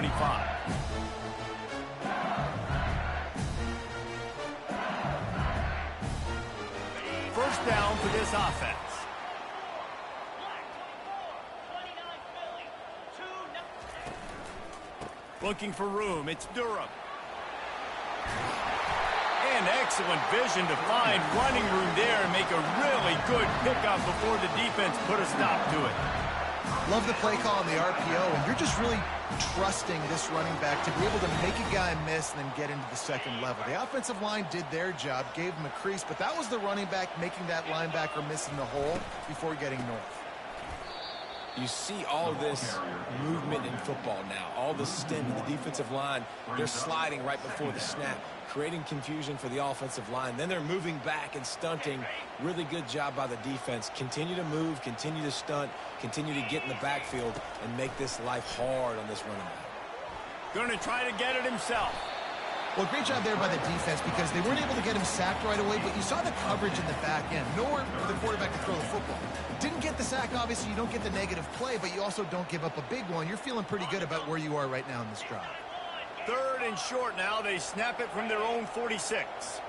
25. First down for this offense. Looking for room, it's Durham. And excellent vision to find running room there and make a really good pickup before the defense put a stop to it. Love the play call on the RPO, and you're just really trusting this running back to be able to make a guy miss and then get into the second level. The offensive line did their job, gave him a crease, but that was the running back making that linebacker miss in the hole before getting north. You see all this movement in football now, all the stem in the defensive line. They're sliding right before the snap, creating confusion for the offensive line. Then they're moving back and stunting. Really good job by the defense. Continue to move, continue to stunt, continue to get in the backfield and make this life hard on this running back. Going to try to get it himself. Well, great job there by the defense because they weren't able to get him sacked right away, but you saw the coverage in the back end. Nowhere for the quarterback to throw the football. Didn't get the sack, obviously. You don't get the negative play, but you also don't give up a big one. You're feeling pretty good about where you are right now in this drive. Third and short now. They snap it from their own 46.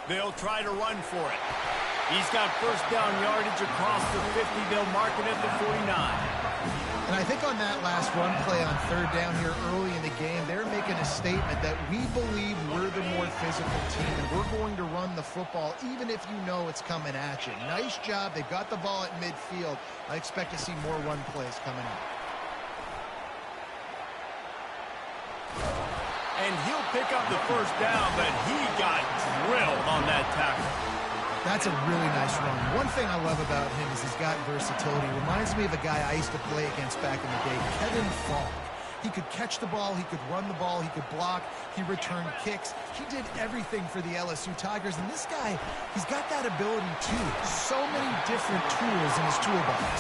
They'll try to run for it. He's got first down yardage across the 50. They'll mark it at the 49. And I think on that last run play on third down here early in the game, they're making a statement that we believe we're the more physical team and we're going to run the football even if you know it's coming at you. Nice job. They've got the ball at midfield. I expect to see more run plays coming up. And he'll pick up the first down, but he got drilled on that tackle. That's a really nice run. One thing I love about him is he's got versatility. Reminds me of a guy I used to play against back in the day, Kevin Falk. He could catch the ball, he could run the ball, he could block, he returned kicks. He did everything for the LSU Tigers, and this guy, he's got that ability too. So many different tools in his toolbox.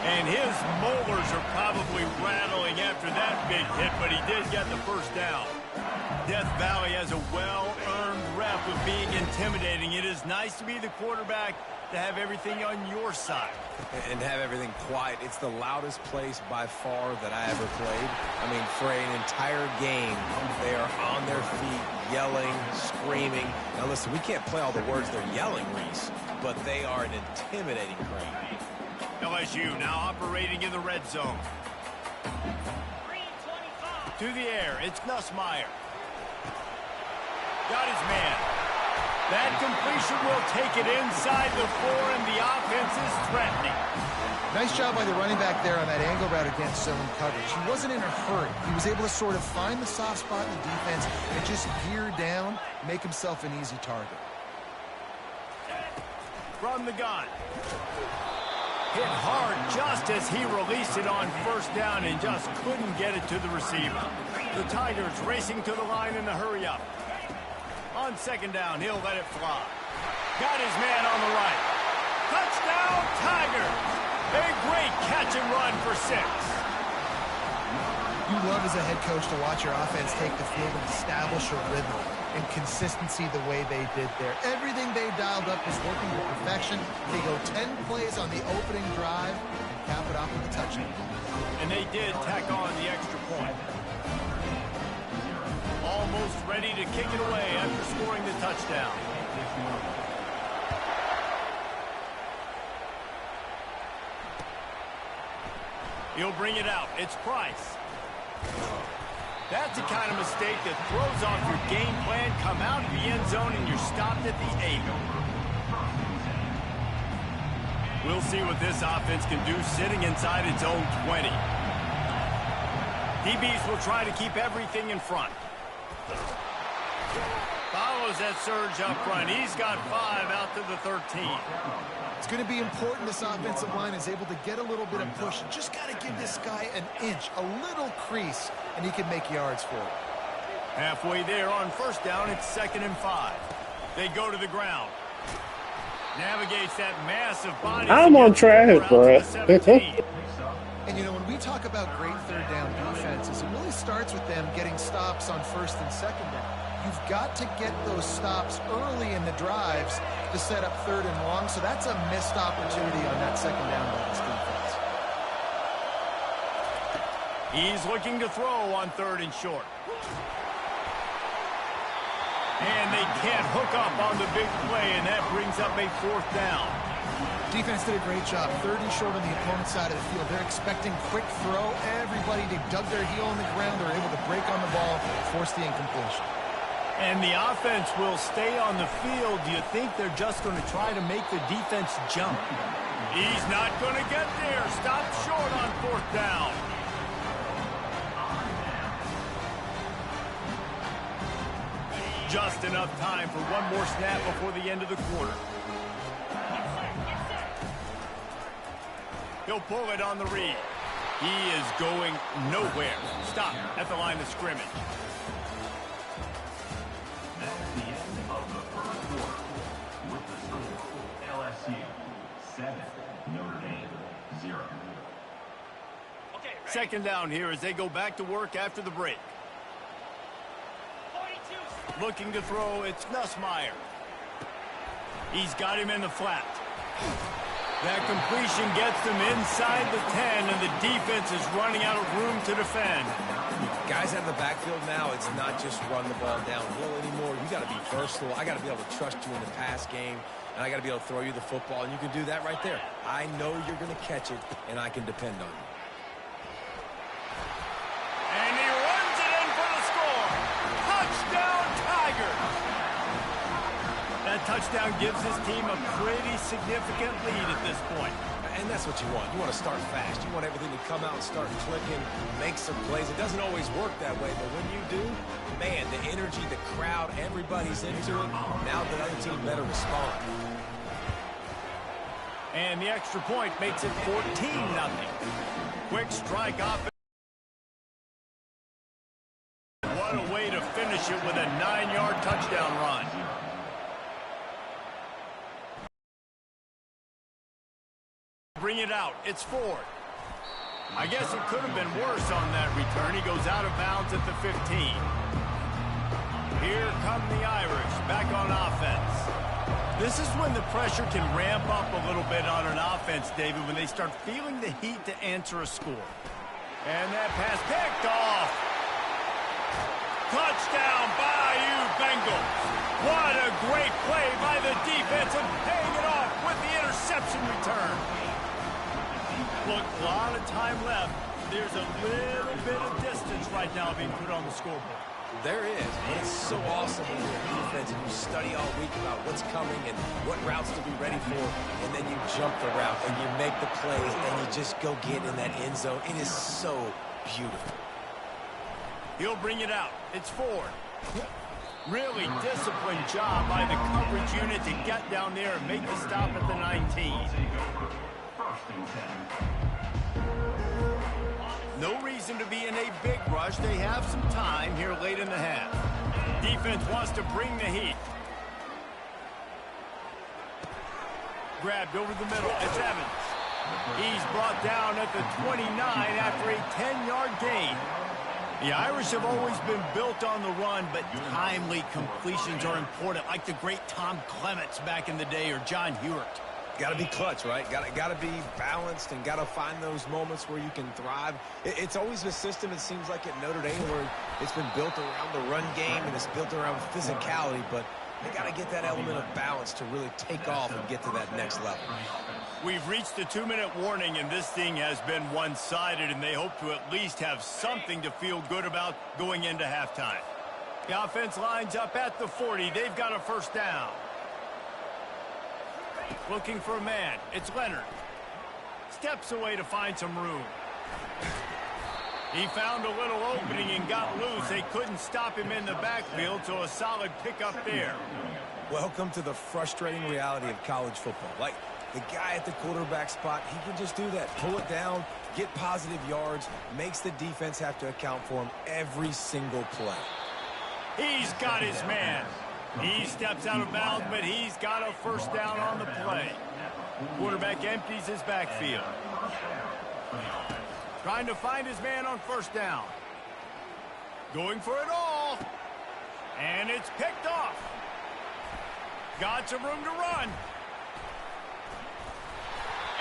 And his molars are probably rattling after that big hit, but he did get the first down. Death Valley has a well-earned rep of being intimidating. It is nice to be the quarterback, to have everything on your side. And have everything quiet. It's the loudest place by far that I ever played. I mean, for an entire game, they are on their feet, yelling, screaming. Now listen, we can't play all the words they're yelling, Reese, but they are an intimidating crowd. LSU now operating in the red zone. To the air, it's Nussmeier. Got his man. That completion will take it inside the 4, and the offense is threatening. Nice job by the running back there on that angle route against zone coverage. He wasn't in a hurry. He was able to sort of find the soft spot in the defense and just gear down, make himself an easy target. From the gun. Hit hard just as he released it on first down and just couldn't get it to the receiver. The Tigers racing to the line in the hurry-up. On second down, he'll let it fly. Got his man on the right. Touchdown, Tigers! A great catch and run for 6. You love as a head coach to watch your offense take the field and establish a rhythm and consistency the way they did there. Everything they dialed up was working to perfection. They go 10 plays on the opening drive and cap it off with a touchdown. And they did tack on the extra point. Almost ready to kick it away after scoring the touchdown. He'll bring it out. It's Price. That's the kind of mistake that throws off your game plan. Come out of the end zone and you're stopped at the 8. We'll see what this offense can do sitting inside its own 20. DBs will try to keep everything in front. Follows that surge up front. He's got 5 out to the 13. It's going to be important this offensive line is able to get a little bit of push. Just got to give this guy an inch, a little crease, and he can make yards for it. Halfway there on first down, it's 2nd and 5. They go to the ground. Navigates that massive body. I'm on track, bro. And, you know, when we talk about great third down defenses, it really starts with them getting stops on first and second down. You've got to get those stops early in the drives to set up 3rd and long, so that's a missed opportunity on that second down. He's looking to throw on 3rd and short. And they can't hook up on the big play, and that brings up a 4th down. Defense did a great job. 3rd and short on the opponent's side of the field. They're expecting quick throw. Everybody, they dug their heel on the ground. They're able to break on the ball, force the incompletion. And the offense will stay on the field. Do you think they're just going to try to make the defense jump? He's not going to get there. Stop short on 4th down. Just enough time for one more snap before the end of the quarter. He'll pull it on the read. He is going nowhere. Stop at the line of scrimmage. That's the end of the first quarter. With the score, LSU 7, Notre Dame 0. 2nd down here as they go back to work after the break. Looking to throw, it's Nussmeier. He's got him in the flat. That completion gets them inside the 10, and the defense is running out of room to defend. Guys out of the backfield now, it's not just run the ball downhill anymore. You got to be versatile. I got to be able to trust you in the pass game, and I got to be able to throw you the football, and you can do that right there. I know you're going to catch it, and I can depend on you. And he runs it in for the score. Touchdown, Tigers. That touchdown gives his team a pretty significant lead at this point. And that's what you want. You want to start fast. You want everything to come out and start clicking, make some plays. It doesn't always work that way, but when you do, man, the energy, the crowd, everybody's into it. Now the other team better respond. And the extra point makes it 14-0. Quick strike offense. What a way to finish it with a 9-yard touchdown run. Bring it out. It's Ford. I guess it could have been worse on that return. He goes out of bounds at the 15. Here come the Irish back on offense. This is when the pressure can ramp up a little bit on an offense, David, when they start feeling the heat to answer a score. And that pass picked off. Touchdown, Bayou Bengals. What a great play by the defense and paying it off with the interception return. Look, a lot of time left. There's a little bit of distance right now being put on the scoreboard. There is, but it's so awesome when you're a defense and you study all week about what's coming and what routes to be ready for, and then you jump the route and you make the plays and you just go get in that end zone. It is so beautiful. He'll bring it out. It's Ford. Really disciplined job by the coverage unit to get down there and make the stop at the 19. No reason to be in a big rush. They have some time here late in the half. Defense wants to bring the heat. Grabbed over the middle. It's Evans. He's brought down at the 29 after a 10-yard gain. The Irish have always been built on the run, but timely completions are important, like the great Tom Clements back in the day or John Hewitt. Got to be clutch, right? Got to be balanced and got to find those moments where you can thrive. It's always a system, it seems like, at Notre Dame where it's been built around the run game and it's built around physicality, but they got to get that element of balance to really take off and get to that next level. We've reached the 2-minute warning, and this thing has been one-sided, and they hope to at least have something to feel good about going into halftime. The offense lines up at the 40. They've got a first down. Looking for a man. It's Leonard. Steps away to find some room. He found a little opening and got loose. They couldn't stop him in the backfield, so a solid pickup there. Welcome to the frustrating reality of college football. Like, the guy at the quarterback spot, he can just do that. Pull it down, get positive yards, makes the defense have to account for him every single play. He's got his man. He steps out of bounds, but he's got a first down on the play. Quarterback empties his backfield. Trying to find his man on first down. Going for it all. And it's picked off. Got some room to run.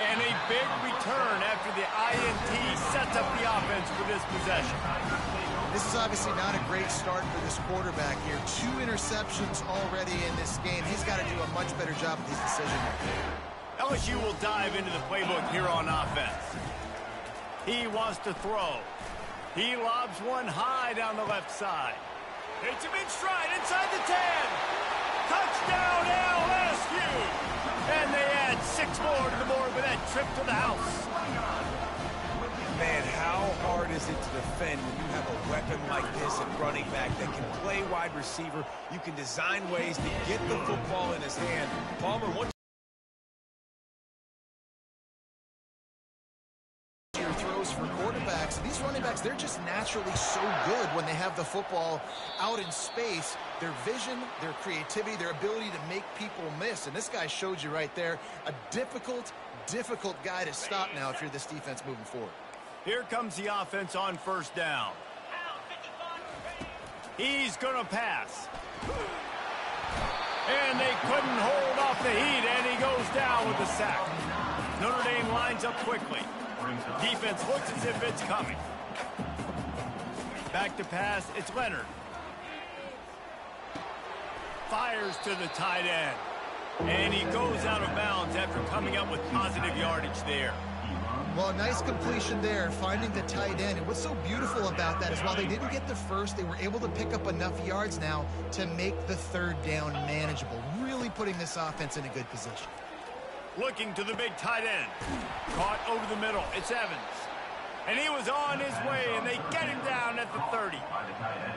And a big return after after the INT sets up the offense for this possession. This is obviously not a great start for this quarterback here. 2 interceptions already in this game. He's got to do a much better job with these decisions. LSU will dive into the playbook here on offense. He wants to throw. He lobs one high down the left side. Hits him in stride inside the 10. Touchdown LSU! And they add 6 more to the board with that trip to the house. Man, how hard is it to defend when you have a weapon like this at running back that can play wide receiver? You can design ways to get the football in his hand. Palmer, once throws for quarterbacks. These running backs, they're just naturally so good when they have the football out in space. Their vision, their creativity, their ability to make people miss. And this guy showed you right there, a difficult guy to stop now if you're this defense moving forward. Here comes the offense on first down. He's going to pass. And they couldn't hold off the heat, and he goes down with the sack. Notre Dame lines up quickly. Defense looks as if it's coming. Back to pass, it's Leonard. Fires to the tight end. And he goes out of bounds after coming up with positive yardage there. Well, nice completion there, finding the tight end. And what's so beautiful about that is while they didn't get the first, they were able to pick up enough yards now to make the 3rd down manageable, really putting this offense in a good position. Looking to the big tight end. Caught over the middle. It's Evans. And he was on his way, and they get him down at the 30.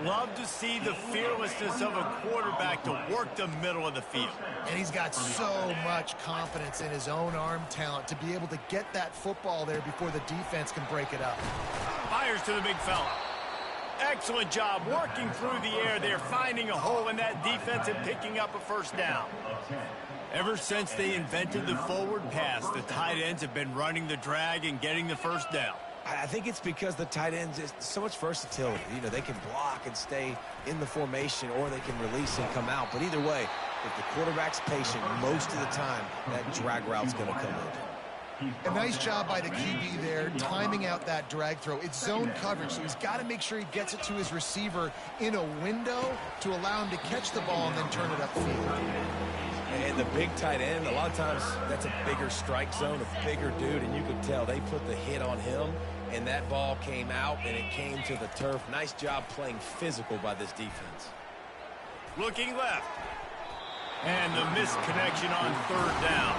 Love to see the fearlessness of a quarterback to work the middle of the field. And he's got so much confidence in his own arm talent to be able to get that football there before the defense can break it up. Fires to the big fella. Excellent job working through the air there, finding a hole in that defense and picking up a first down. Ever since they invented the forward pass, the tight ends have been running the drag and getting the first down. I think it's because the tight ends is so much versatility. You know, they can block and stay in the formation, or they can release and come out. But either way, if the quarterback's patient most of the time, that drag route's going to come in. A nice job by the QB there, timing out that drag throw. It's zone coverage, so he's got to make sure he gets it to his receiver in a window to allow him to catch the ball and then turn it upfield. And the big tight end, a lot of times that's a bigger strike zone, a bigger dude, and you could tell they put the hit on him, and that ball came out, and it came to the turf. Nice job playing physical by this defense. Looking left. And the missed connection on 3rd down.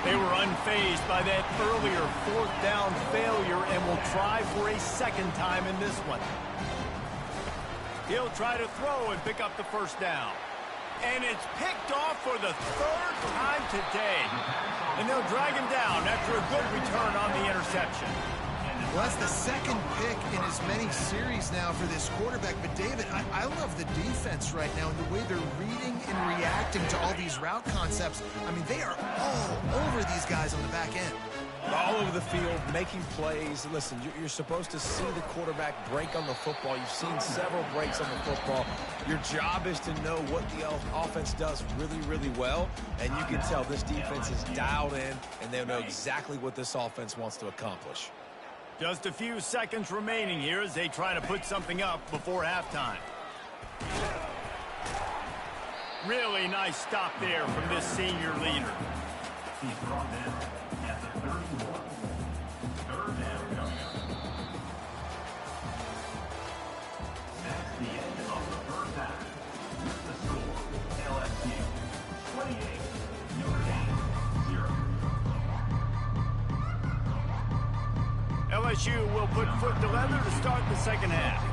They were unfazed by that earlier 4th down failure and will try for a 2nd time in this one. He'll try to throw and pick up the first down. And it's picked off for the 3rd time today. And they'll drag him down after a good return on the interception. Well, that's the 2nd pick in as many series now for this quarterback. But, David, I love the defense right now and the way they're reading and reacting to all these route concepts. I mean, they are all over these guys on the back end. All over the field, making plays. Listen, you're supposed to see the quarterback break on the football. You've seen several breaks on the football. Your job is to know what the offense does really, really well. And you can tell this defense is dialed in, and they know exactly what this offense wants to accomplish. Just a few seconds remaining here as they try to put something up before halftime. Really nice stop there from this senior leader. He's brought in at the 31. 3rd down coming up. That's the end of the 1st half. The score, LSU 28, Notre Dame 0. LSU will put foot to leather to start the 2nd half.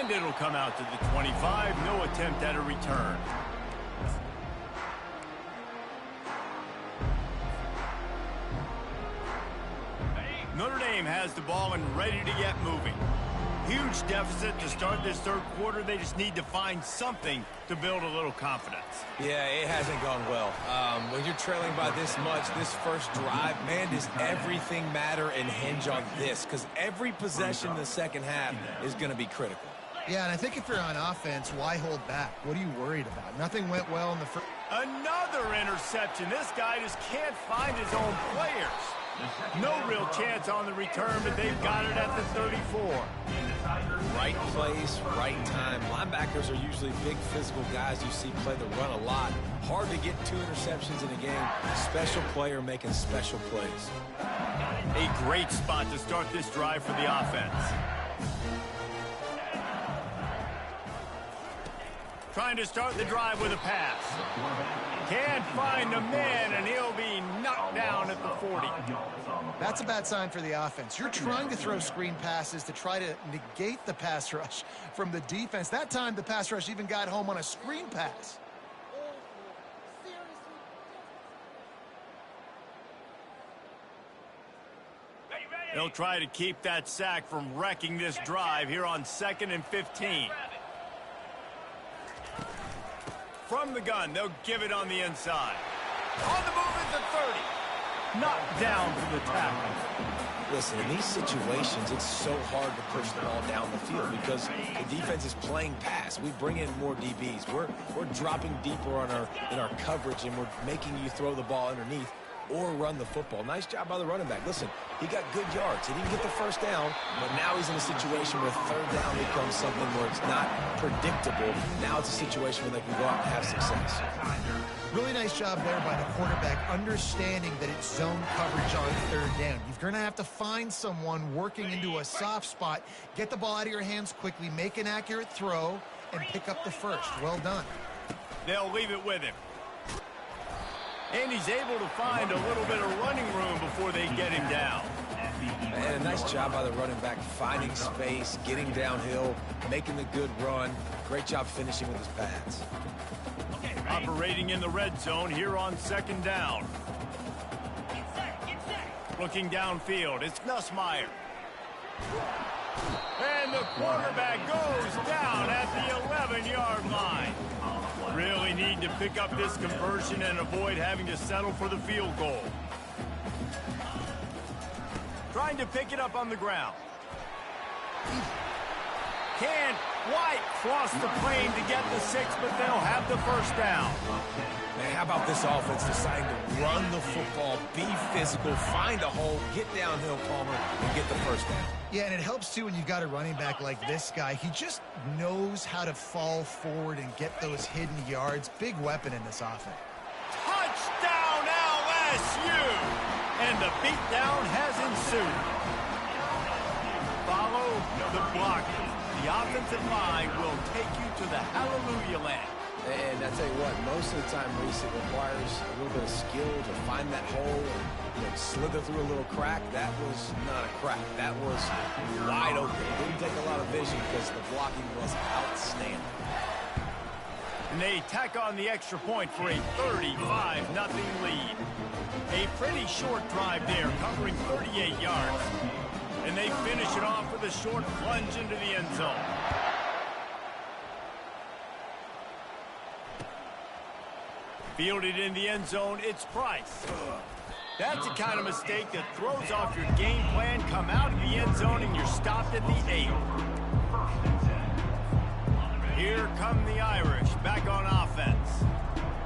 And it'll come out to the 25. No attempt at a return. Notre Dame has the ball and ready to get moving. Huge deficit to start this 3rd quarter. They just need to find something to build a little confidence. Yeah, it hasn't gone well. When you're trailing by this much, this first drive, man, does everything matter and hinge on this? Because every possession in the 2nd half is going to be critical. Yeah, and I think if you're on offense, why hold back? What are you worried about? Nothing went well in the first. Another interception. This guy just can't find his own players. No real chance on the return, but they've got it at the 34. Right place, right time. Linebackers are usually big physical guys you see play the run a lot. Hard to get 2 interceptions in a game. Special player making special plays. A great spot to start this drive for the offense. Trying to start the drive with a pass. Can't find the man, and he'll be knocked down at the 40. That's a bad sign for the offense. You're trying to throw screen passes to try to negate the pass rush from the defense. That time, the pass rush even got home on a screen pass. They'll try to keep that sack from wrecking this drive here on 2nd and 15. From the gun, they'll give it on the inside. On the move at the 30. Knocked down for the tackle. Listen, in these situations, it's so hard to push the ball down the field because the defense is playing pass. We bring in more DBs. We're dropping deeper in our coverage, and we're making you throw the ball underneath or run the football. Nice job by the running back. Listen, he got good yards. He didn't get the first down, but now he's in a situation where 3rd down becomes something where it's not predictable. Now it's a situation where they can go out and have success. Really nice job there by the quarterback, understanding that it's zone coverage on 3rd down. You're going to have to find someone working into a soft spot, get the ball out of your hands quickly, make an accurate throw, and pick up the first. Well done. They'll leave it with him. And he's able to find a little bit of running room before they get him down. And a nice job by the running back, finding space, getting downhill, making the good run. Great job finishing with his pads. Operating in the red zone here on 2nd down. Looking downfield, it's Nussmeier. And the quarterback goes down at the 11-yard line. Really need to pick up this conversion and avoid having to settle for the field goal. Trying to pick it up on the ground. Can't quite cross the plane to get the 6, but they'll have the first down. Man, how about this offense deciding to run the football, be physical, find a hole, get downhill, Palmer, and get the first down. Yeah, and it helps, too, when you've got a running back like this guy. He just knows how to fall forward and get those hidden yards. Big weapon in this offense. Touchdown, LSU! And the beatdown has ensued. Follow the blocking. The offensive line will take you to the hallelujah land. And I tell you what, most of the time, Reese, it requires a little bit of skill to find that hole and slither through a little crack. That was not a crack. That was wide open. It didn't take a lot of vision because the blocking was outstanding. And they tack on the extra point for a 35-0 lead. A pretty short drive there, covering 38 yards. And they finish it off with a short plunge into the end zone. Fielded in the end zone, it's Price. That's the kind of mistake that throws off your game plan. Come out of the end zone and you're stopped at the 8. Here come the Irish, back on offense.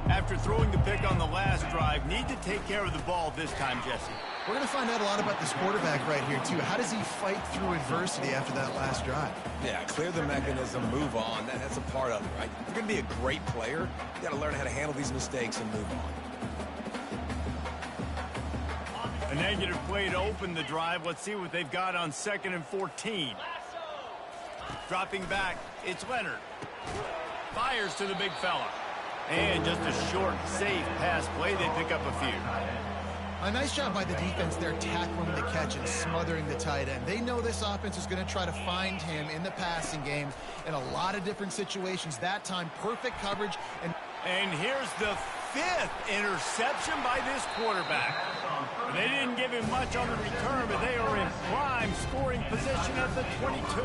After throwing the pick on the last drive, need to take care of the ball this time, Jesse. We're going to find out a lot about this quarterback right here, too. How does he fight through adversity after that last drive? Yeah, clear the mechanism, move on. That's a part of it, right? If you're going to be a great player, you got to learn how to handle these mistakes and move on. A negative play to open the drive. Let's see what they've got on 2nd and 14. Dropping back, it's Leonard. Fires to the big fella. And just a short, safe pass play. They pick up a few. A nice job by the defense there, tackling the catch and smothering the tight end. They know this offense is going to try to find him in the passing game in a lot of different situations. That time, perfect coverage. And here's the 5th interception by this quarterback. They didn't give him much on the return, but they are in prime scoring position at the 22.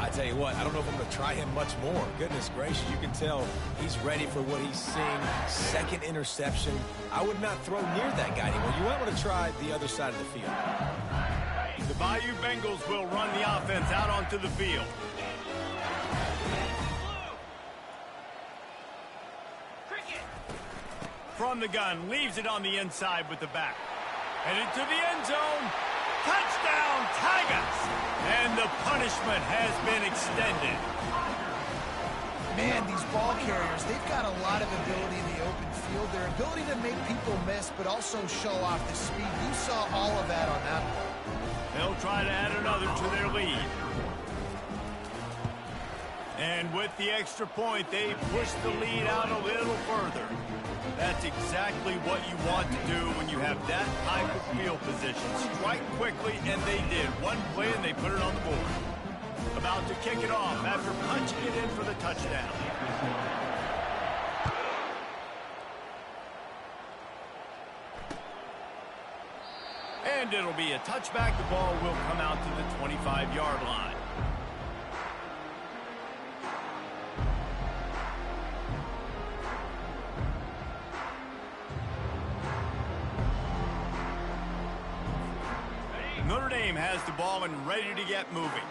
I tell you what, I don't know if I'm going to try him much more. Goodness gracious, you can tell he's ready for what he's seeing. 2nd interception. I would not throw near that guy anymore. You might want to try the other side of the field. The Bayou Bengals will run the offense out onto the field. from the gun, leaves it on the inside with the back. Headed to the end zone. Touchdown, Tigers! And the punishment has been extended. Man, these ball carriers, they've got a lot of ability in the open field. Their ability to make people miss, but also show off the speed. You saw all of that on that ball. They'll try to add another to their lead. And with the extra point, they push the lead out a little further. That's exactly what you want to do when you have that type of field position. Strike quickly, and they did. One play, and they put it on the board. About to kick it off after punching it in for the touchdown. And it'll be a touchback. The ball will come out to the 25-yard line. Notre Dame has the ball and ready to get moving.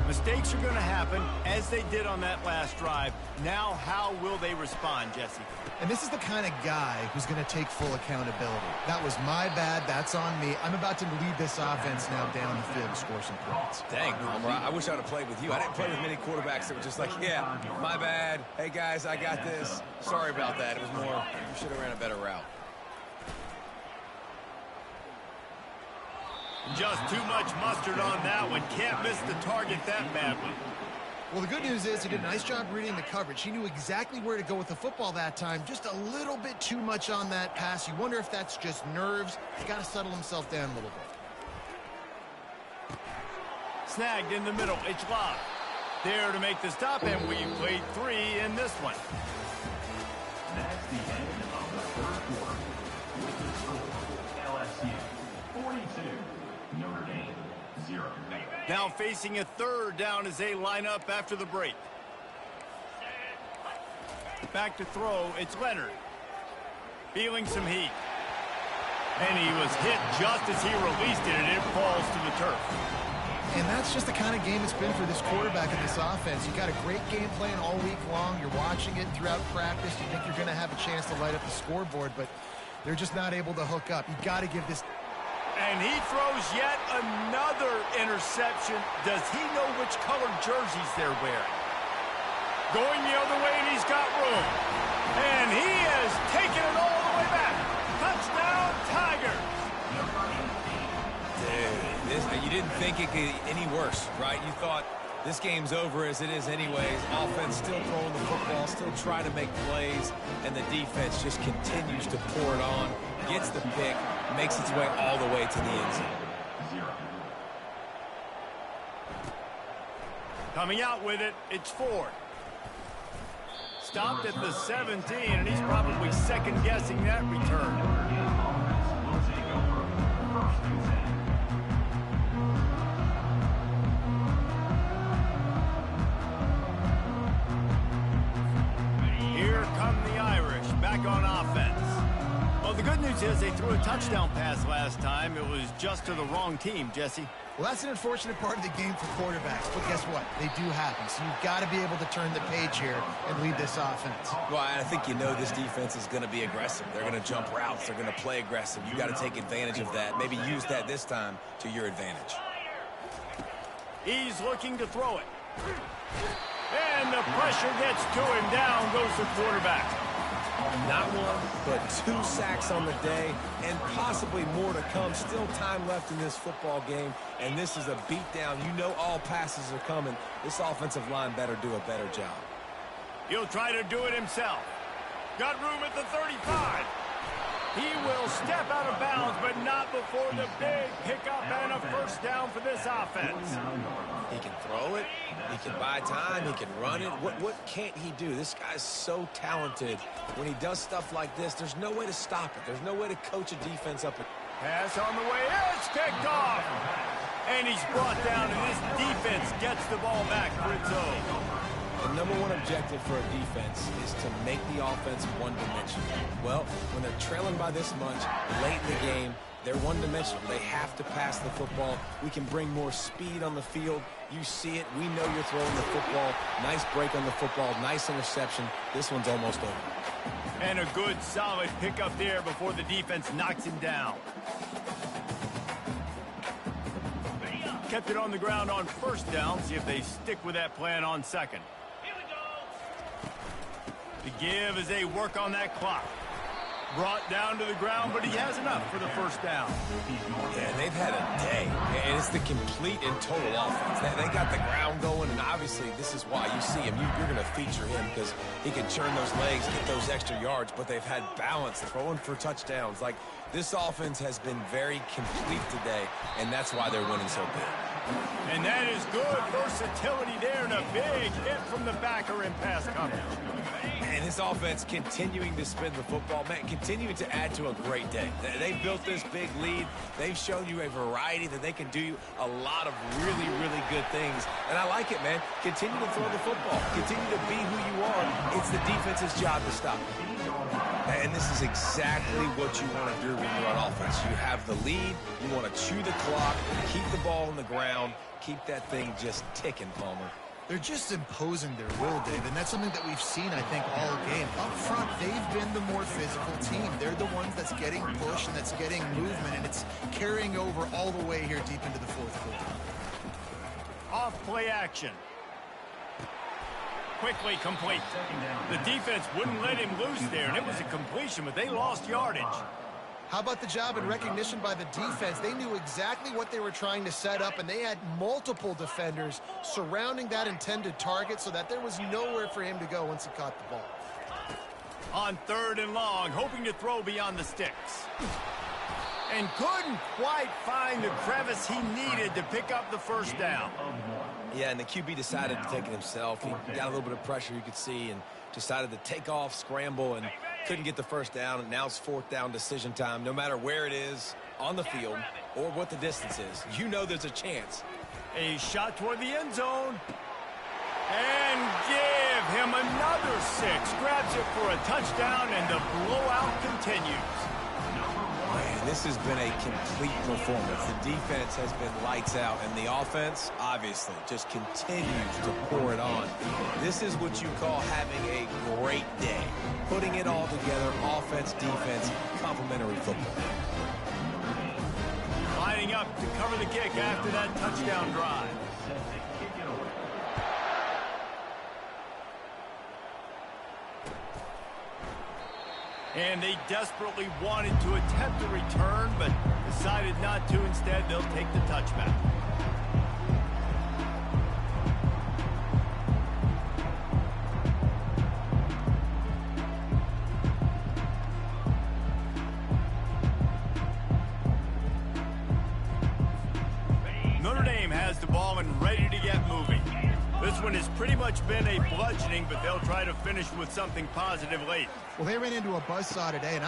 Mistakes are going to happen, as they did on that last drive. Now, how will they respond, Jesse? And this is the kind of guy who's going to take full accountability. That was my bad. That's on me. I'm about to lead this offense now down the field to score some points. Dang, Palmer, I wish I would have played with you. I didn't play with many quarterbacks that were just like, yeah, my bad. Hey, guys, I got this. Sorry about that. It was more, you should have ran a better route. Just too much mustard on that one. Can't miss the target that badly. Well, the good news is he did a nice job reading the coverage. He knew exactly where to go with the football that time. Just a little bit too much on that pass. You wonder if that's just nerves. He's got to settle himself down a little bit. Snagged in the middle. It's locked. There to make the stop, and we played 3 in this one. That's the end of the third quarter. With the score, LSU 42, Notre Dame 0. Now facing a third down as they line up after the break. Back to throw. It's Leonard. Feeling some heat. And he was hit just as he released it, and it falls to the turf. And that's just the kind of game it's been for this quarterback in this offense. You got a great game plan all week long. You're watching it throughout practice. You think you're going to have a chance to light up the scoreboard, but they're just not able to hook up. You got to give this. And he throws yet another interception. Does he know which color jerseys they're wearing? Going the other way, and he's got room. And he has taken it all the way back. Touchdown, Tigers. Dude, you didn't think it could get any worse, right? You thought this game's over as it is anyways. Offense still throwing the football, still trying to make plays, and the defense just continues to pour it on, gets the pick, makes its way all the way to the end zone. Coming out with it, it's Ford. Stopped at the 17, and he's probably second-guessing that return. Here come the Irish, back on offense. Well, the good news is they threw a touchdown pass last time. It was just to the wrong team, Jesse. Well, that's an unfortunate part of the game for quarterbacks, but guess what? They do happen. So you've got to be able to turn the page here and lead this offense. Well, I think you know this defense is going to be aggressive. They're going to jump routes. They're going to play aggressive. You got to take advantage of that. Maybe use that this time to your advantage. He's looking to throw it. And the pressure gets to him. Down goes the quarterback. Not one, but 2 sacks on the day, and possibly more to come. Still time left in this football game, and this is a beatdown. You know all passes are coming. This offensive line better do a better job. He'll try to do it himself. Got room at the 35. He will step out of bounds, but not before the big pickup and a first down for this offense. He can throw it. He can buy time. He can run it. What can't he do? This guy's so talented. When he does stuff like this, there's no way to stop it. There's no way to coach a defense up. Pass on the way. It's picked off. And he's brought down, and this defense gets the ball back for its own. The number one objective for a defense is to make the offense one-dimensional. Well, when they're trailing by this much late in the game, They're one-dimensional. They have to pass the football. We can bring more speed on the field. You see it. We know you're throwing the football. Nice break on the football. Nice interception. This one's almost over. And a good, solid pickup there before the defense knocks him down. Kept it on the ground on first down. See if they stick with that plan on second. The give as they work on that clock. Brought down to the ground, but he has enough for the first down. Yeah, they've had a day, and it's the complete and total offense. They got the ground going, and obviously this is why you see him. You're going to feature him because he can churn those legs, get those extra yards, but they've had balance, throwing for touchdowns. Like, this offense has been very complete today, and that's why they're winning so big. And that is good versatility there, and a big hit from the backer in pass coverage. And this offense continuing to spin the football, man, continuing to add to a great day. They built this big lead. They've shown you a variety that they can do a lot of really, really good things. And I like it, man. Continue to throw the football. Continue to be who you are. It's the defense's job to stop. And this is exactly what you want to do when you're on offense. You have the lead. You want to chew the clock, keep the ball on the ground, keep that thing just ticking, Palmer. They're just imposing their will, Dave, and that's something that we've seen, I think, all game. Up front, they've been the more physical team. They're the ones that's getting pushed and that's getting movement, and it's carrying over all the way here deep into the fourth quarter. Off play action. Quickly complete. The defense wouldn't let him loose there, and it was a completion, but they lost yardage. How about the job and recognition by the defense? They knew exactly what they were trying to set up, and they had multiple defenders surrounding that intended target so that there was nowhere for him to go once he caught the ball. On third and long, hoping to throw beyond the sticks. And couldn't quite find the crevice he needed to pick up the first down. Yeah, and the QB decided to take it himself. He got a little bit of pressure, you could see, and decided to take off, scramble, and couldn't get the first down. And now it's fourth down decision time. No matter where it is on the field or what the distance is, you know there's a chance. A shot toward the end zone. And give him another 6. Grabs it for a touchdown, and the blowout continues. Man, this has been a complete performance. The defense has been lights out, and the offense, obviously, just continues to pour it on. This is what you call having a great day. Putting it all together, offense, defense, complementary football. Lining up to cover the kick after that touchdown drive. And they desperately wanted to attempt a return, but decided not to. Instead, they'll take the touchback. Notre Dame has the ball and ready to get moving. This one has pretty much been a bludgeoning, but they'll try to finish with something positive late. Well, they ran into a buzzsaw today, and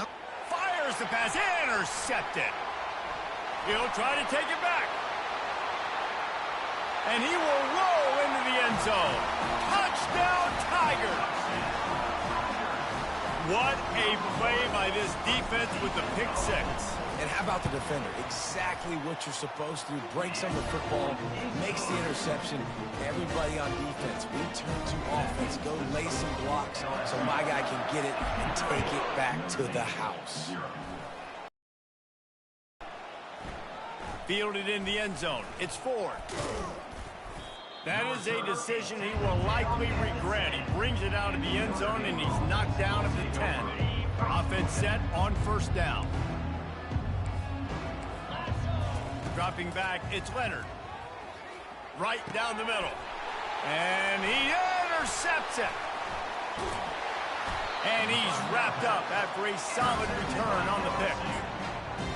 Fires the pass, intercepted. He'll try to take it back. And he will roll into the end zone. Touchdown, Tigers. What a play by this defense with the pick 6. And how about the defender? Exactly what you're supposed to do. Breaks on the football, makes the interception. Everybody on defense, we turn to offense. Go lay some blocks so my guy can get it and take it back to the house. Fielded in the end zone. It's Ford. That is a decision he will likely regret. He brings it out of the end zone, and he's knocked down at the 10. Offense set on first down. Dropping back, it's Leonard. Right down the middle. And he intercepts it. And he's wrapped up after a solid return on the pick.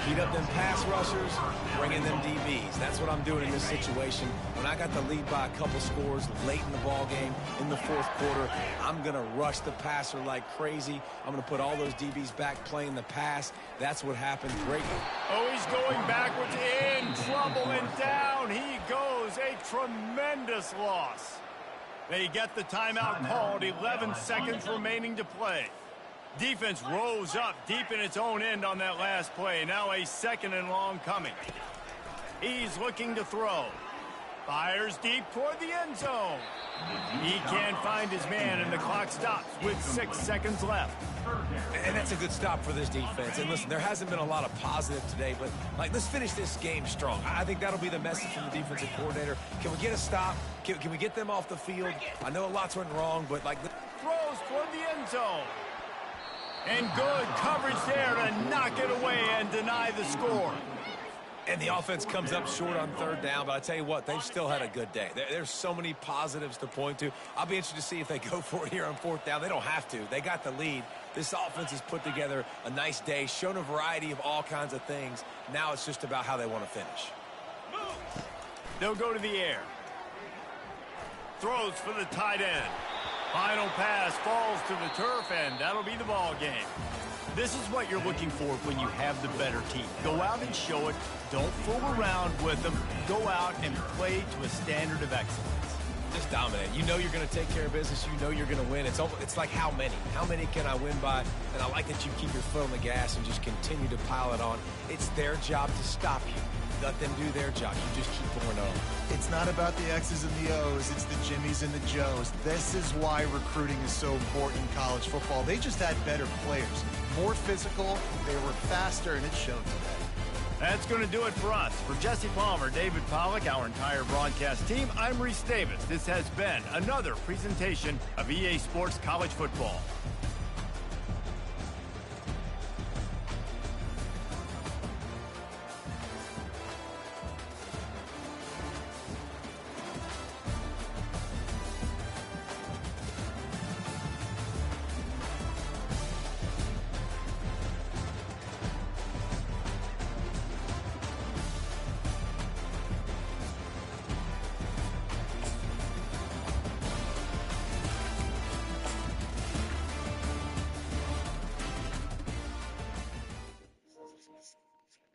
Heat up them pass rushers, bring in them DBs. That's what I'm doing in this situation. When I got the lead by a couple scores late in the ball game, in the fourth quarter, I'm going to rush the passer like crazy. I'm going to put all those DBs back playing the pass. That's what happened. Great. Oh, he's going backwards, in trouble, and down he goes. A tremendous loss. They get the timeout called. 11 seconds remaining to play. Defense rose up deep in its own end on that last play. Now a 2nd and long coming. He's looking to throw. Fires deep toward the end zone. He can't find his man, and the clock stops with 6 seconds left. And that's a good stop for this defense. And listen, there hasn't been a lot of positive today, but let's finish this game strong. I think that'll be the message from the defensive coordinator. Can we get a stop? Can we get them off the field? I know lots went wrong, but throws toward the end zone. And good coverage there to knock it away and deny the score. And the offense comes up short on 3rd down, but I tell you what, they've still had a good day. There's so many positives to point to. I'll be interested to see if they go for it here on 4th down. They don't have to. They got the lead. This offense has put together a nice day, shown a variety of all kinds of things. Now it's just about how they want to finish. They'll go to the air. Throws for the tight end. Final pass falls to the turf, and that'll be the ball game. This is what you're looking for when you have the better team. Go out and show it. Don't fool around with them. Go out and play to a standard of excellence. Just dominate. You know you're going to take care of business. You know you're going to win. It's like how many? How many can I win by? And I like that you keep your foot on the gas and just continue to pile it on. It's their job to stop you. Let them do their job. You just keep going on. It's not about the X's and the O's. It's the Jimmies and the Joes. This is why recruiting is so important in college football. They just had better players. More physical, they were faster, and it showed today. That's going to do it for us. For Jesse Palmer, David Pollack, our entire broadcast team, I'm Reese Davis. This has been another presentation of EA Sports College Football.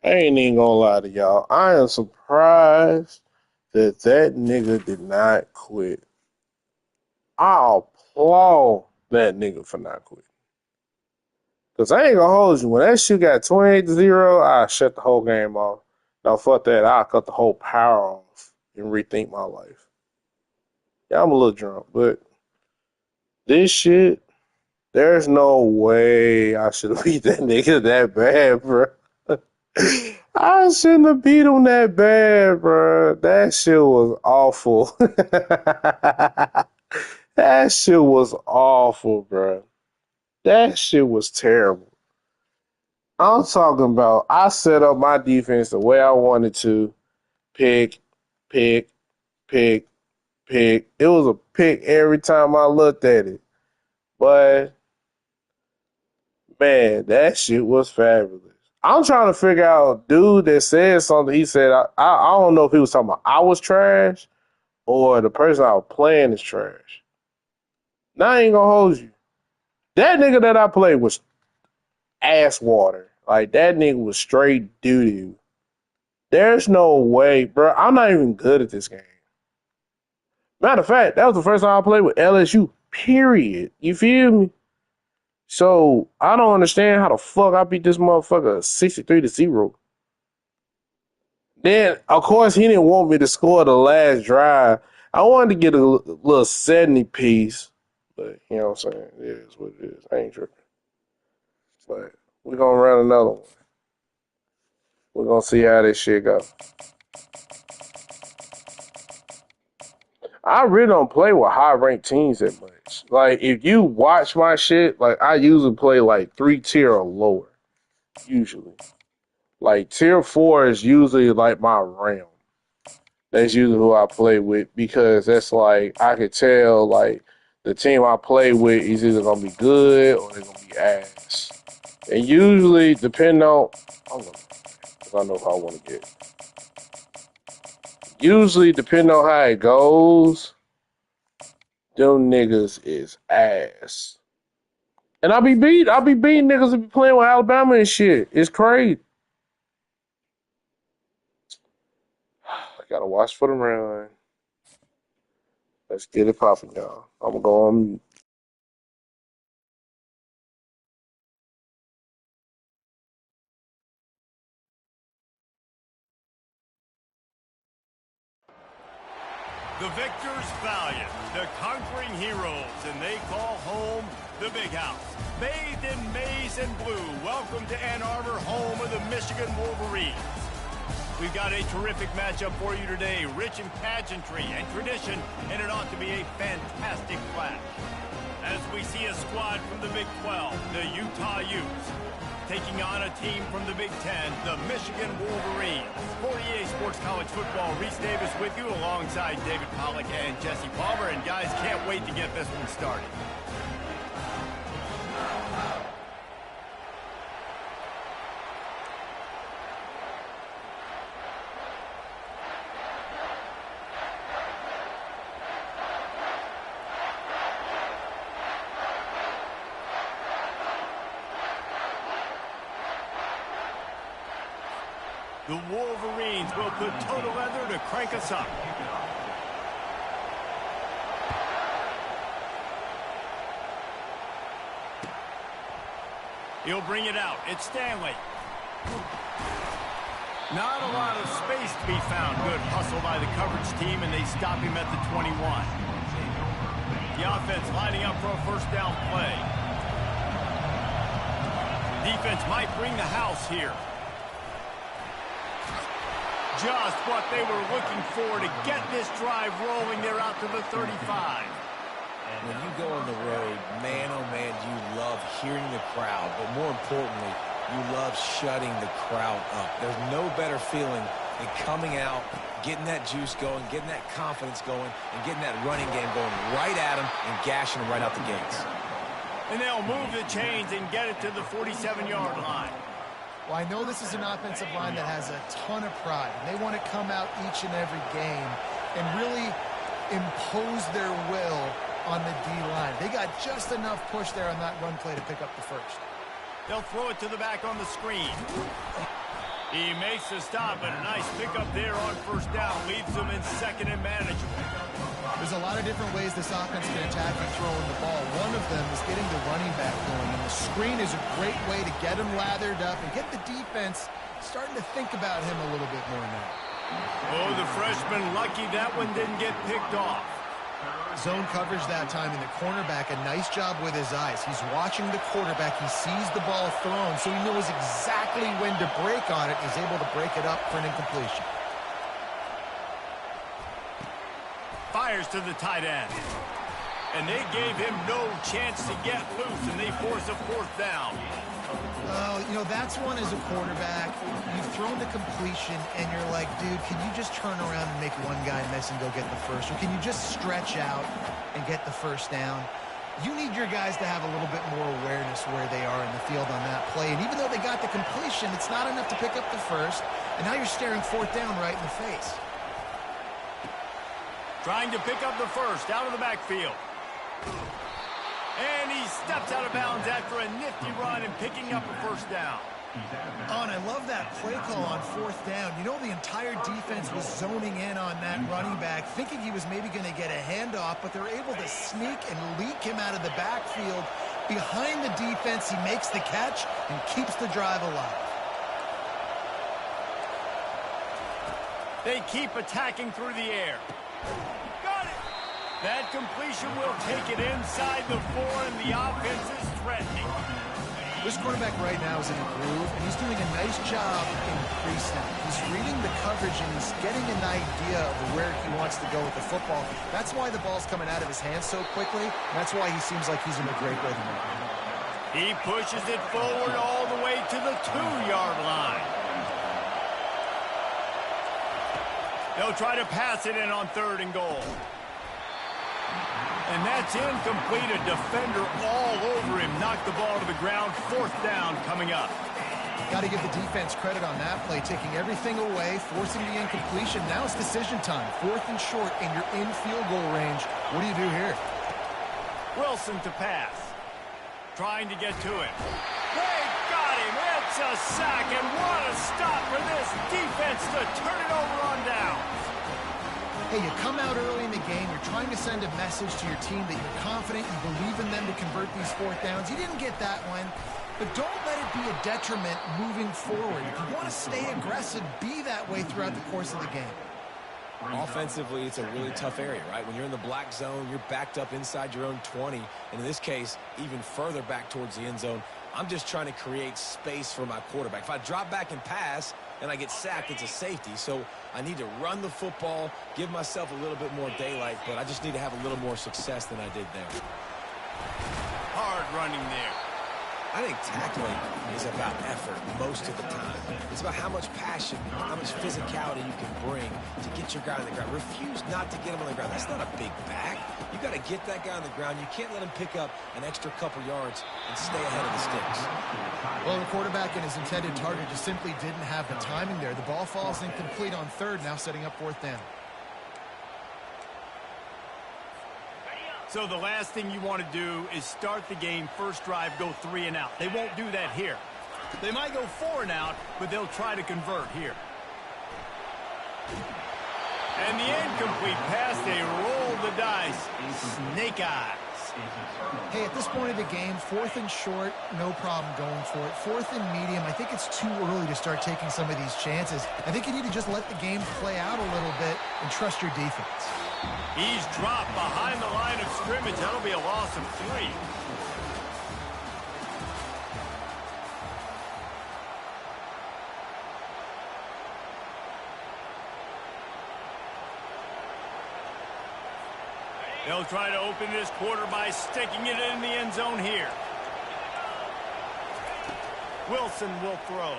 I ain't even gonna lie to y'all. I am surprised that nigga did not quit. I applaud that nigga for not quitting. Because I ain't gonna hold you. When that shit got 28-0, I shut the whole game off. Now, fuck that. I'll cut the whole power off and rethink my life. Yeah, I'm a little drunk, but this shit, there's no way I should have beat that nigga that bad, bro. I shouldn't have beat him that bad, bro. That shit was awful. That shit was awful, bro. That shit was terrible. I'm talking about I set up my defense the way I wanted to. Pick, pick, pick, pick. It was a pick every time I looked at it. But, man, that shit was fabulous. I'm trying to figure out dude that said something. He said, I don't know if he was talking about I was trash or the person I was playing is trash. Now I ain't gonna hold you. That nigga that I played was ass water. Like, that nigga was straight doo-doo. There's no way, bro. I'm not even good at this game. Matter of fact, that was the first time I played with LSU, period. You feel me? So, I don't understand how the fuck I beat this motherfucker 63-0. Then, of course, he didn't want me to score the last drive. I wanted to get a little 70 piece. But, you know what I'm saying? It is what it is. I ain't tripping. But we're going to run another one. We're going to see how this shit goes. I really don't play with high-ranked teams that much. Like, if you watch my shit, like, I usually play, like, 3-tier or lower. Usually. Like, tier 4 is usually, like, my realm. That's usually who I play with because that's, like, I could tell, like, the team I play with is either going to be good or they're going to be ass. And usually, depending on... I know how I want to get. Usually, depending on how it goes, them niggas is ass. And I be beating niggas that be playing with Alabama and shit. It's crazy. I gotta watch for the run. Let's get it popping, y'all. I'm gonna go on mute. The victors valiant, the conquering heroes, and they call home the Big House. Bathed in maize and blue, welcome to Ann Arbor, home of the Michigan Wolverines. We've got a terrific matchup for you today, rich in pageantry and tradition, and it ought to be a fantastic clash. As we see a squad from the Big 12, the Utah Utes, taking on a team from the Big 10, the Michigan Wolverines. For EA Sports College Football, Reese Davis with you alongside David Pollack and Jesse Palmer. And guys, can't wait to get this one started. The Wolverines will put total leather to crank us up. He'll bring it out. It's Stanley. Not a lot of space to be found. Good hustle by the coverage team, and they stop him at the 21. The offense lining up for a first down play. Defense might bring the house here. Just what they were looking for to get this drive rolling. They're out to the 35. When you go on the road, man, oh man, you love hearing the crowd. But more importantly, you love shutting the crowd up. There's no better feeling than coming out, getting that juice going, getting that confidence going, and getting that running game going right at them and gashing them right out the gates. And they'll move the chains and get it to the 47-yard line. Well, I know this is an offensive line that has a ton of pride. And they want to come out each and every game and really impose their will on the D-line. They got just enough push there on that run play to pick up the first. They'll throw it to the back on the screen. He makes the stop, and a nice pickup there on first down. Leaves them in second and manageable. There's a lot of different ways this offense can attack you throwing the ball. One of them is getting the running back going, and the screen is a great way to get him lathered up and get the defense starting to think about him a little bit more now. Oh, the freshman lucky that one didn't get picked off. Zone coverage that time, and the cornerback, a nice job with his eyes. He's watching the quarterback. He sees the ball thrown, so he knows exactly when to break on it. He's able to break it up for an incompletion. Fires to the tight end. And they gave him no chance to get loose, and they force a fourth down. Oh, you know, that's one as a quarterback. You've thrown the completion, and you're like, dude, can you just turn around and make one guy miss and go get the first? Or can you just stretch out and get the first down? You need your guys to have a little bit more awareness where they are in the field on that play. And even though they got the completion, it's not enough to pick up the first. And now you're staring fourth down right in the face. Trying to pick up the first out of the backfield. And he steps out of bounds after a nifty run and picking up a first down. Oh, and I love that play call on fourth down. You know, the entire defense was zoning in on that running back, thinking he was maybe going to get a handoff, but they're able to sneak and leak him out of the backfield. Behind the defense, he makes the catch and keeps the drive alive. They keep attacking through the air. Got it! That completion will take it inside the 4, and the offense is threatening. This quarterback right now is in a groove, and he's doing a nice job in pre-snap. He's reading the coverage, and he's getting an idea of where he wants to go with the football. That's why the ball's coming out of his hands so quickly, and that's why he seems like he's in a great rhythm. He pushes it forward all the way to the 2-yard line. They'll try to pass it in on 3rd and goal. And that's incomplete. A defender all over him. Knocked the ball to the ground. 4th down coming up. Got to give the defense credit on that play, taking everything away, forcing the incompletion. Now it's decision time. 4th and short, and you're in field goal range. What do you do here? Wilson to pass. Trying to get to it. They got him. It's a sack, and what a stop for this defense to turn it over on downs. Hey, you come out early in the game, you're trying to send a message to your team that you're confident, you believe in them to convert these 4th downs. You didn't get that one, but don't let it be a detriment moving forward. If you want to stay aggressive, be that way throughout the course of the game. Offensively, it's a really tough area, right? When you're in the black zone, you're backed up inside your own 20, and in this case, even further back towards the end zone. I'm just trying to create space for my quarterback. If I drop back and pass and I get sacked, it's a safety. So I need to run the football, give myself a little bit more daylight, but I just need to have a little more success than I did there. Hard running there. I think tackling is about effort most of the time. It's about how much passion, how much physicality you can bring to get your guy on the ground. Refuse not to get him on the ground. That's not a big back. You got to get that guy on the ground. You can't let him pick up an extra couple yards and stay ahead of the sticks. Well, the quarterback and his intended target just simply didn't have the timing there. The ball falls incomplete on third, now setting up fourth down. So the last thing you want to do is start the game, first drive, go 3 and out. They won't do that here. They might go 4 and out, but they'll try to convert here. And the incomplete pass, they roll the dice. Snake eyes. Hey, at this point of the game, 4th and short, no problem going for it. 4th and medium, I think it's too early to start taking some of these chances. I think you need to just let the game play out a little bit and trust your defense. He's dropped behind the line of scrimmage. That'll be a loss of 3. They'll try to open this quarter by sticking it in the end zone here. Wilson will throw.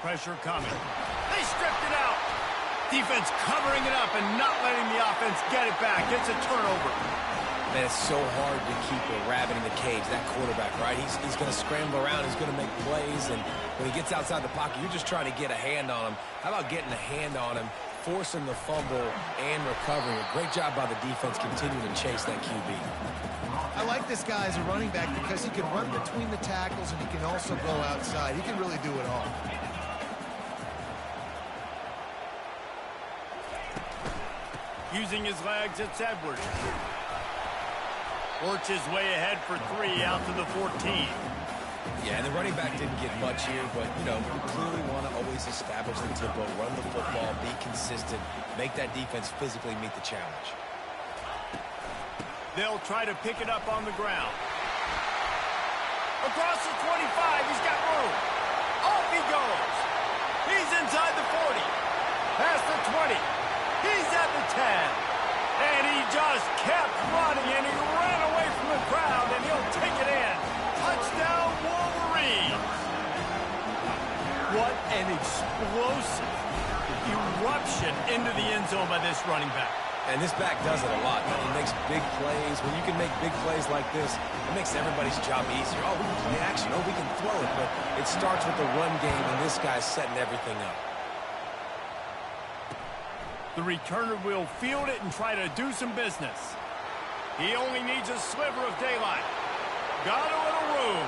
Pressure coming. They stripped it out. Defense covering it up and not letting the offense get it back. It's a turnover. Man, it's so hard to keep a rabbit in the cage, that quarterback, right? He's going to scramble around. He's going to make plays. And when he gets outside the pocket, you're just trying to get a hand on him. How about getting a hand on him, forcing the fumble, and recovering it? Great job by the defense continuing to chase that QB. I like this guy as a running back because he can run between the tackles and he can also go outside. He can really do it all. Using his legs, it's Edwards. Works his way ahead for 3 out to the 14. Yeah, and the running back didn't get much here, but, you know, you clearly want to always establish the tempo, run the football, be consistent, make that defense physically meet the challenge. They'll try to pick it up on the ground. Across the 25, he's got room. Off he goes. He's inside the 40. Past the 20. He's at the 10. And he just kept running, and he ran away from the crowd, and he'll take it in. Touchdown, Wolverines. What an explosive eruption into the end zone by this running back. And this back does it a lot. He makes big plays. When you can make big plays like this, it makes everybody's job easier. Oh, we can play action. Oh, we can throw it. But it starts with the run game, and this guy's setting everything up. The returner will field it and try to do some business. He only needs a sliver of daylight. Got a little room.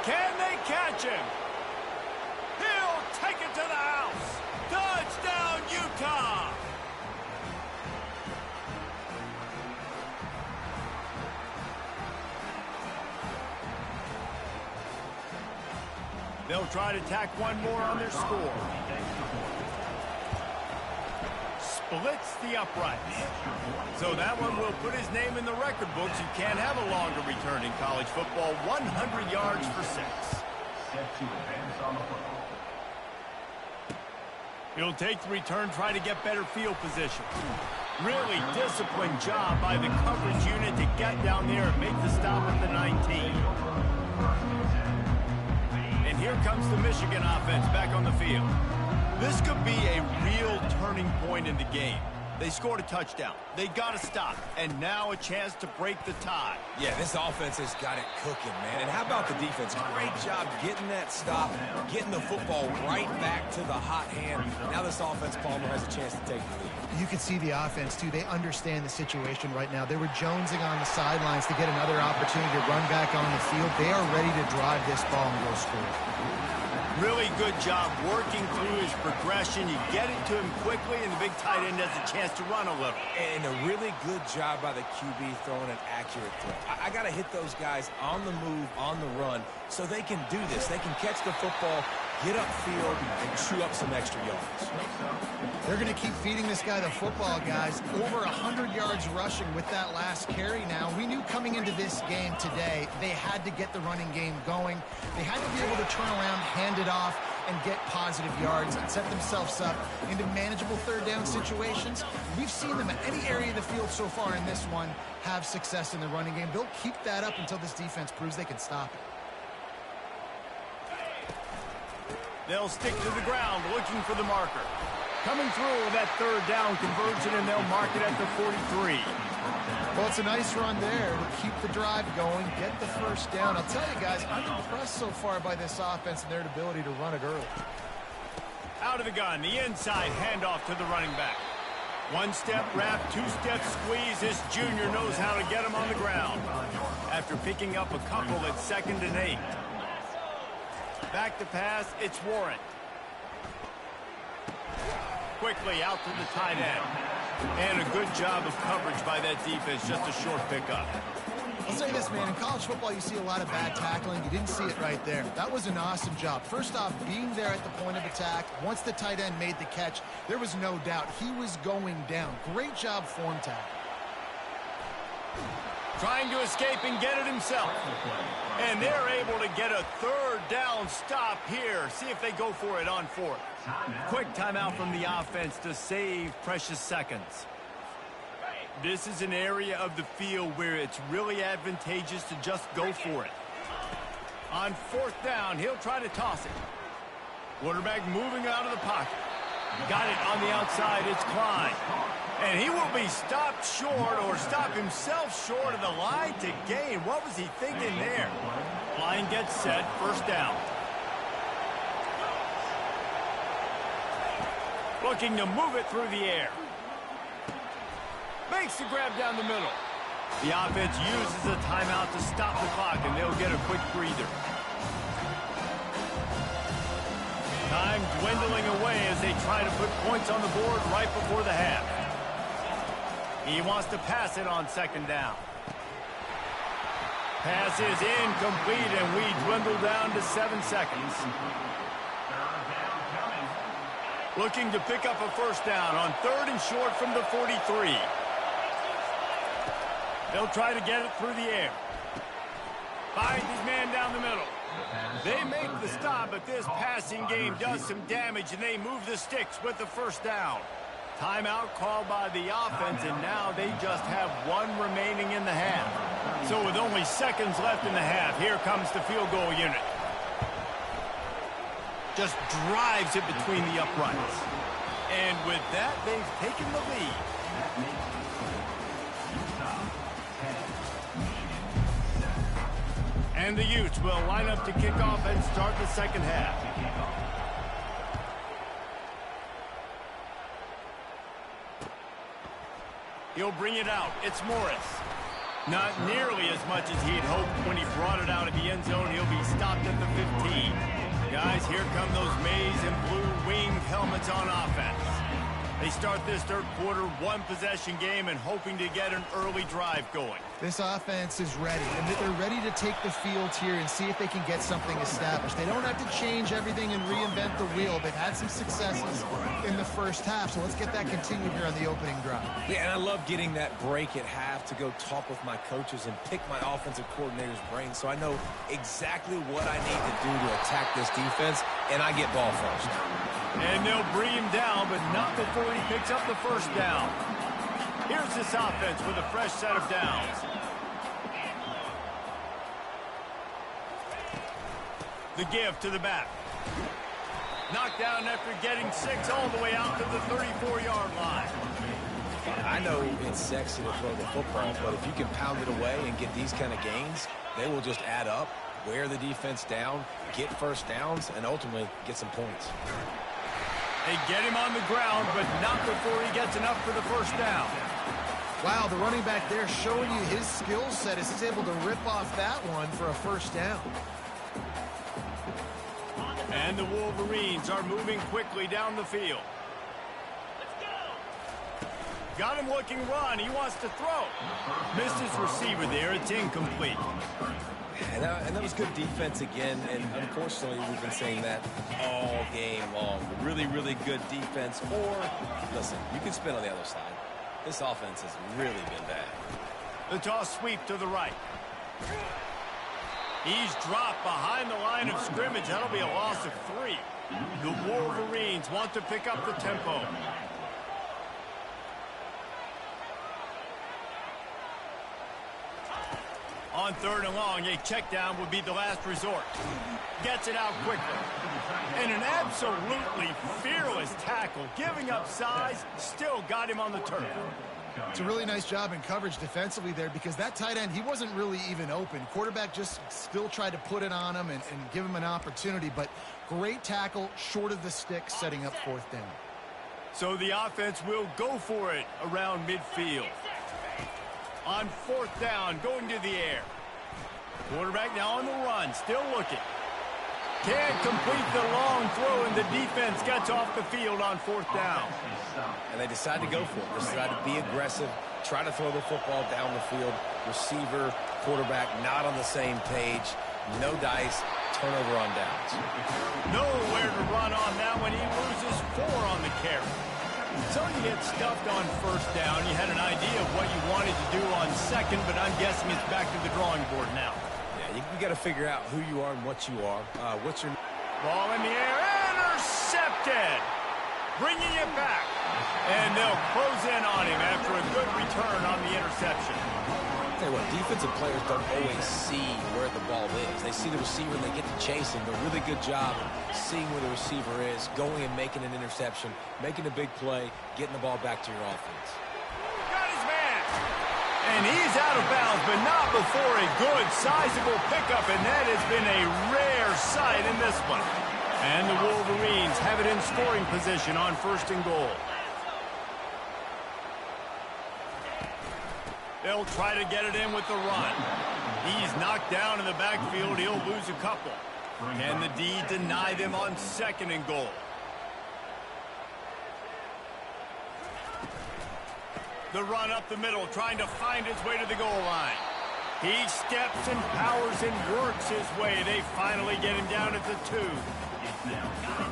Can they catch him? He'll take it to the house. Touchdown, Utah! They'll try to tack one more on their score. Splits the uprights. So that one will put his name in the record books. You can't have a longer return in college football. 100 yards for 6. Set to advance on the football. He'll take the return, try to get better field position. Really disciplined job by the coverage unit to get down there and make the stop at the 19. And here comes the Michigan offense back on the field. This could be a real turning point in the game. They scored a touchdown. They got to stop. And now a chance to break the tie. Yeah, this offense has got it cooking, man. And how about the defense? Great job getting that stop, getting the football right back to the hot hand. Now this offense, Palmer, has a chance to take the lead. You can see the offense, too. They understand the situation right now. They were jonesing on the sidelines to get another opportunity to run back on the field. They are ready to drive this ball and go score. Really good job working through his progression. You get it to him quickly, and the big tight end has a chance to run a little. And a really good job by the QB throwing an accurate throw. I got to hit those guys on the move, on the run, so they can do this. They can catch the football get upfield and chew up some extra yards. They're going to keep feeding this guy the football, guys. Over 100 yards rushing with that last carry now. We knew coming into this game today, they had to get the running game going. They had to be able to turn around, hand it off, and get positive yards and set themselves up into manageable third down situations. We've seen them at any area of the field so far in this one have success in the running game. They'll keep that up until this defense proves they can stop it. They'll stick to the ground looking for the marker. Coming through with that third down conversion, and they'll mark it at the 43. Well, it's a nice run there to keep the drive going, get the first down. I'll tell you guys, I'm impressed so far by this offense and their ability to run it early. Out of the gun, the inside handoff to the running back. One-step wrap, two-step squeeze. This junior knows how to get him on the ground. After picking up a couple at 2nd and 8. Back to pass, it's Warren. Quickly out to the tight end. And a good job of coverage by that defense, just a short pickup. I'll say this, man, in college football you see a lot of bad tackling. You didn't see it right there. That was an awesome job. First off, being there at the point of attack. Once the tight end made the catch, there was no doubt he was going down. Great job form tackle. Trying to escape and get it himself. And they're able to get a third down stop here. See if they go for it on 4th. Quick timeout from the offense to save precious seconds. This is an area of the field where it's really advantageous to just go for it. On 4th down, he'll try to toss it. Quarterback moving out of the pocket. Got it on the outside. It's Klein. And he will be stopped short or stop himself short of the line to gain. What was he thinking there? Line gets set. First down. Looking to move it through the air. Makes the grab down the middle. The offense uses a timeout to stop the clock, and they'll get a quick breather. Time dwindling away as they try to put points on the board right before the half. He wants to pass it on 2nd down. Pass is incomplete, and we dwindle down to 7 seconds. Looking to pick up a first down on 3rd and short from the 43. They'll try to get it through the air. Finds his man down the middle. They make the stop, but this passing game does some damage, and they move the sticks with the first down. Timeout called by the offense, and now they just have 1 remaining in the half. So with only seconds left in the half, here comes the field goal unit. Just drives it between the uprights. And with that, they've taken the lead. And the Utes will line up to kick off and start the second half. He'll bring it out. It's Morris. Not nearly as much as he'd hoped when he brought it out of the end zone. He'll be stopped at the 15. Guys, here come those maize and blue winged helmets on offense. They start this third quarter one-possession game and hoping to get an early drive going. This offense is ready, and they're ready to take the field here and see if they can get something established. They don't have to change everything and reinvent the wheel. They've had some successes in the first half, so let's get that continued here on the opening drive. Yeah, and I love getting that break at half to go talk with my coaches and pick my offensive coordinator's brain so I know exactly what I need to do to attack this defense, and I get ball first. And they'll bring him down, but not before he picks up the first down. Here's this offense with a fresh set of downs. The give to the back. Knocked down after getting 6 all the way out to the 34-yard line. I know it's sexy to throw the football, but if you can pound it away and get these kind of gains, they will just add up, wear the defense down, get first downs, and ultimately get some points. They get him on the ground, but not before he gets enough for the first down. Wow, the running back there showing you his skill set as he's able to rip off that one for a first down. And the Wolverines are moving quickly down the field. Got him looking run. He wants to throw. Missed his receiver there. It's incomplete. And that was good defense again, and unfortunately we've been saying that all game long. Really, really good defense, or, listen, you can spin on the other side. This offense has really been bad. The toss sweep to the right. He's dropped behind the line of scrimmage. That'll be a loss of 3. The Wolverines want to pick up the tempo. On 3rd and long, a check down would be the last resort. Gets it out quickly. And an absolutely fearless tackle. Giving up size, still got him on the turf. It's a really nice job in coverage defensively there because that tight end, he wasn't really even open. Quarterback just still tried to put it on him and give him an opportunity, but great tackle, short of the stick, setting up 4th down. So the offense will go for it around midfield. On 4th down, going to the air. Quarterback now on the run, still looking. Can't complete the long throw, and the defense gets off the field on 4th down. And they decide to go for it. They decide to be aggressive, try to throw the football down the field. Receiver, quarterback, not on the same page. No dice, turnover on downs. Nowhere to run on that when he loses 4 on the carry. So you get stuffed on 1st down. You had an idea of what you wanted to do on 2nd, but I'm guessing it's back to the drawing board now. Yeah, you got to figure out who you are and what you are. What's your... Ball in the air, intercepted. Bringing it back. And they'll close in on him after a good return on the interception. Tell you what, defensive players don't always see where the ball is. They see the receiver and they get to chase him. A really good job of seeing where the receiver is, going and making an interception, making a big play, getting the ball back to your offense. Got his man. And he's out of bounds, but not before a good, sizable pickup, and that has been a rare sight in this one. And the Wolverines have it in scoring position on 1st and goal. They'll try to get it in with the run. He's knocked down in the backfield. He'll lose a couple. Can the D deny them on 2nd and goal? The run up the middle, trying to find his way to the goal line. He steps and powers and works his way. They finally get him down at the 2.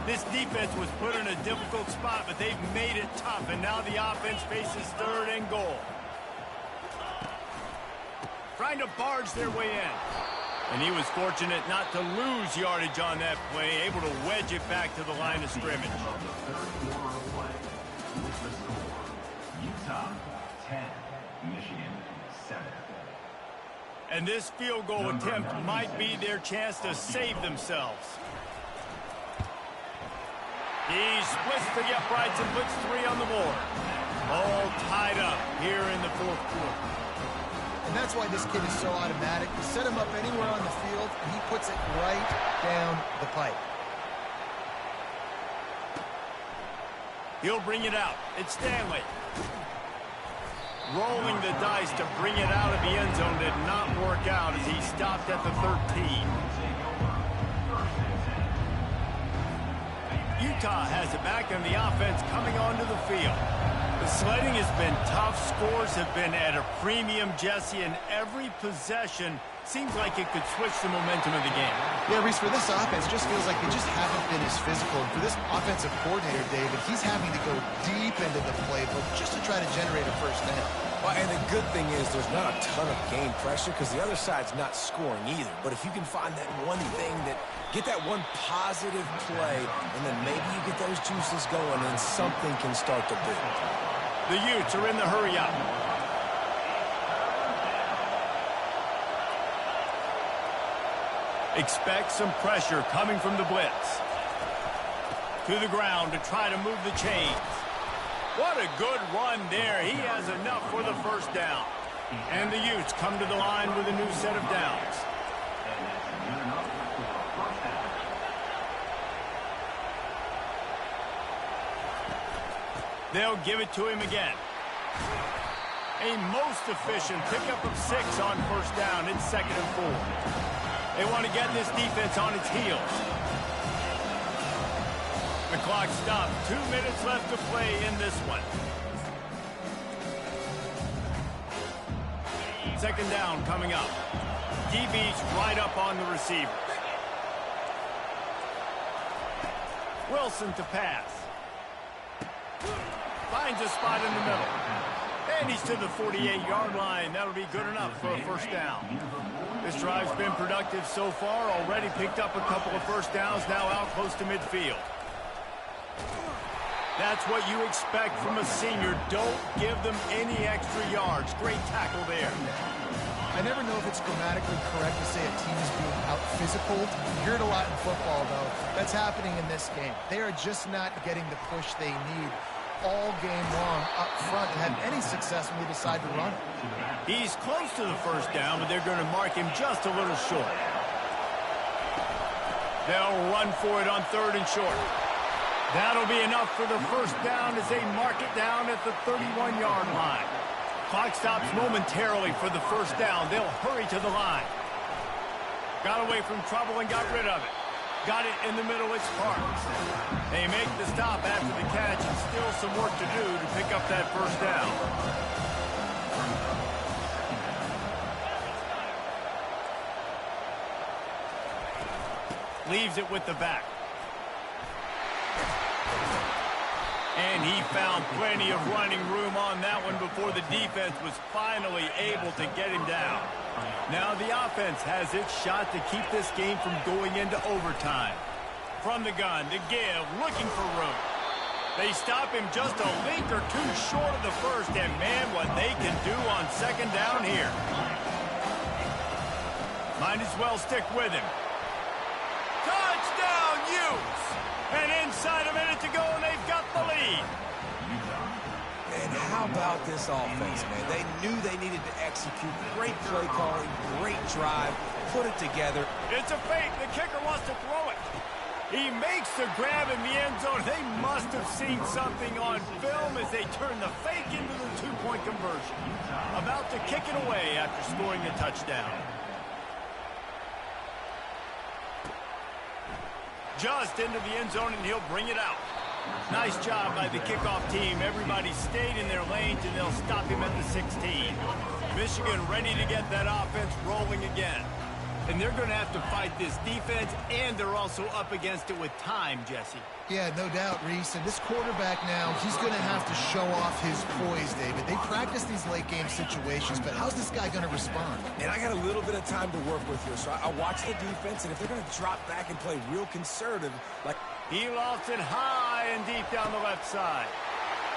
This defense was put in a difficult spot, but they've made it tough, and now the offense faces 3rd and goal. Trying to barge their way in. And he was fortunate not to lose yardage on that play, able to wedge it back to the line of scrimmage. Utah 10, Michigan 7. And this field goal attempt might be their chance to save themselves. He splits the uprights and puts 3 on the board. All tied up here in the 4th quarter. And that's why this kid is so automatic. You set him up anywhere on the field, and he puts it right down the pipe. He'll bring it out. It's Stanley. Rolling the dice to bring it out of the end zone did not work out as he stopped at the 13. Utah has it back, and the offense coming onto the field. The sledding has been tough. Scores have been at a premium, Jesse, and every possession seems like it could switch the momentum of the game. Yeah, Reese, for this offense, just feels like they just haven't been as physical. And for this offensive coordinator, David, he's having to go deep into the playbook just to try to generate a 1st down. Well, and the good thing is there's not a ton of game pressure because the other side's not scoring either. But if you can find that one thing that, get that one positive play, and then maybe you get those juices going and something can start to build. The Utes are in the hurry up. Expect some pressure coming from the blitz. To the ground to try to move the chains. What a good run there. He has enough for the 1st down. And the Utes come to the line with a new set of downs. They'll give it to him again. A most efficient pickup of 6 on 1st down. It's 2nd and 4. They want to get this defense on its heels. The clock stopped. 2 minutes left to play in this one. 2nd down coming up. DB's right up on the receivers. Wilson to pass. Finds a spot in the middle. And he's to the 48-yard line. That'll be good enough for a first down. This drive's been productive so far. Already picked up a couple of first downs, now out close to midfield. That's what you expect from a senior. Don't give them any extra yards. Great tackle there. I never know if it's grammatically correct to say a team is being out-physical. You hear it a lot in football, though. That's happening in this game. They are just not getting the push they need all game long up front to have any success when they decide to run it. He's close to the first down, but they're going to mark him just a little short. They'll run for it on 3rd and short. That'll be enough for the first down as they mark it down at the 31-yard line. Clock stops momentarily for the first down. They'll hurry to the line. Got away from trouble and got rid of it. Got it in the middle, it's Parks. They make the stop after the catch and still some work to do to pick up that first down. Leaves it with the back. And he found plenty of running room on that one before the defense was finally able to get him down. Now the offense has its shot to keep this game from going into overtime. From the gun to give, looking for room. They stop him just a link or two short of the first, and man, what they can do on 2nd down here. Might as well stick with him. Touchdown, Utes! And inside a minute to go, and they've got the lead. And how about this offense, man? They knew they needed to execute. Great play calling, great drive, put it together. It's a fake. The kicker wants to throw it. He makes the grab in the end zone. They must have seen something on film as they turn the fake into the two-point conversion. About to kick it away after scoring a touchdown. Just into the end zone, and he'll bring it out. Nice job by the kickoff team. Everybody stayed in their lanes, and they'll stop him at the 16. Michigan ready to get that offense rolling again. And they're going to have to fight this defense, and they're also up against it with time, Jesse. Yeah, no doubt, Reese. And this quarterback now, he's going to have to show off his poise, David. They practice these late-game situations, but how's this guy going to respond? And I got a little bit of time to work with here, so I watch the defense, and if they're going to drop back and play real conservative, like... He lofts it high and deep down the left side.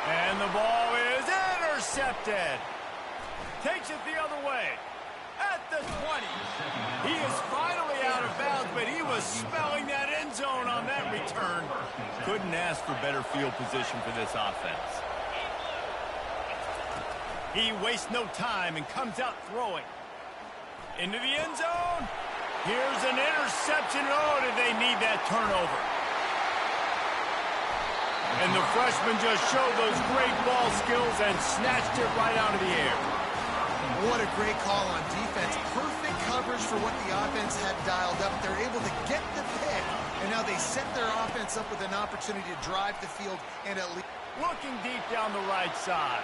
And the ball is intercepted. Takes it the other way. At the 20. He is finally out of bounds, but he was smelling that end zone on that return. Couldn't ask for better field position for this offense. He wastes no time and comes out throwing. Into the end zone. Here's an interception. Oh, did they need that turnover? And the freshman just showed those great ball skills and snatched it right out of the air. What a great call on defense. Perfect coverage for what the offense had dialed up. They're able to get the pick, and now they set their offense up with an opportunity to drive the field and at least... Looking deep down the right side.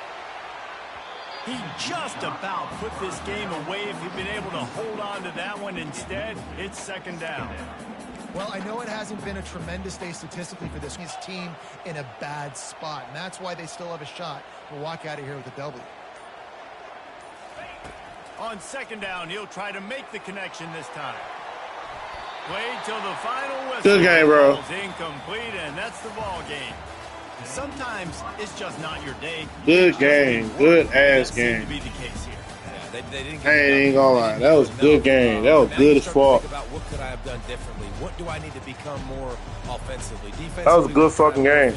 He just about put this game away if he'd been able to hold on to that one. Instead, it's 2nd down. Well, I know it hasn't been a tremendous day statistically for this team in a bad spot, and that's why they still have a shot to walk out of here with a W. On 2nd down, he'll try to make the connection this time. Played till the final whistle. Good game, bro. Incomplete, and that's the ball game. Sometimes it's just not your day. Good game. Good ass game. To be the case here. They didn't I ain't gonna lie. That was a good game. That was good as fuck. About what could I have done differently? What do I need to become more offensively? Defensively, That was a good fucking game.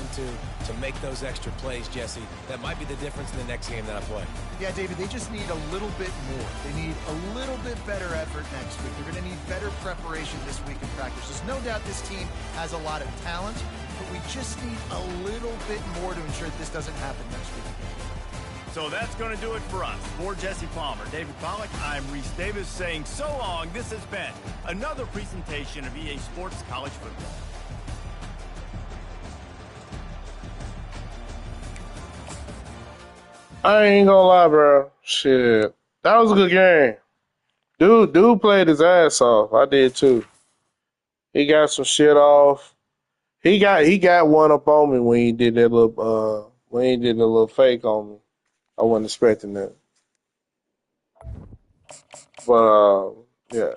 To make those extra plays, Jesse. That might be the difference in the next game that I play. Yeah, David, they just need a little bit more. They need a little bit better effort next week. They're going to need better preparation this week in practice. There's no doubt this team has a lot of talent, but we just need a little bit more to ensure that this doesn't happen next week. So that's going to do it for us. For Jesse Palmer, David Pollack, I'm Reese Davis saying so long. This has been another presentation of EA Sports College Football. I ain't gonna lie, bro. Shit. That was a good game. Dude played his ass off. I did too. He got some shit off. He got one up on me when he did that little fake on me. I wasn't expecting that. But yeah.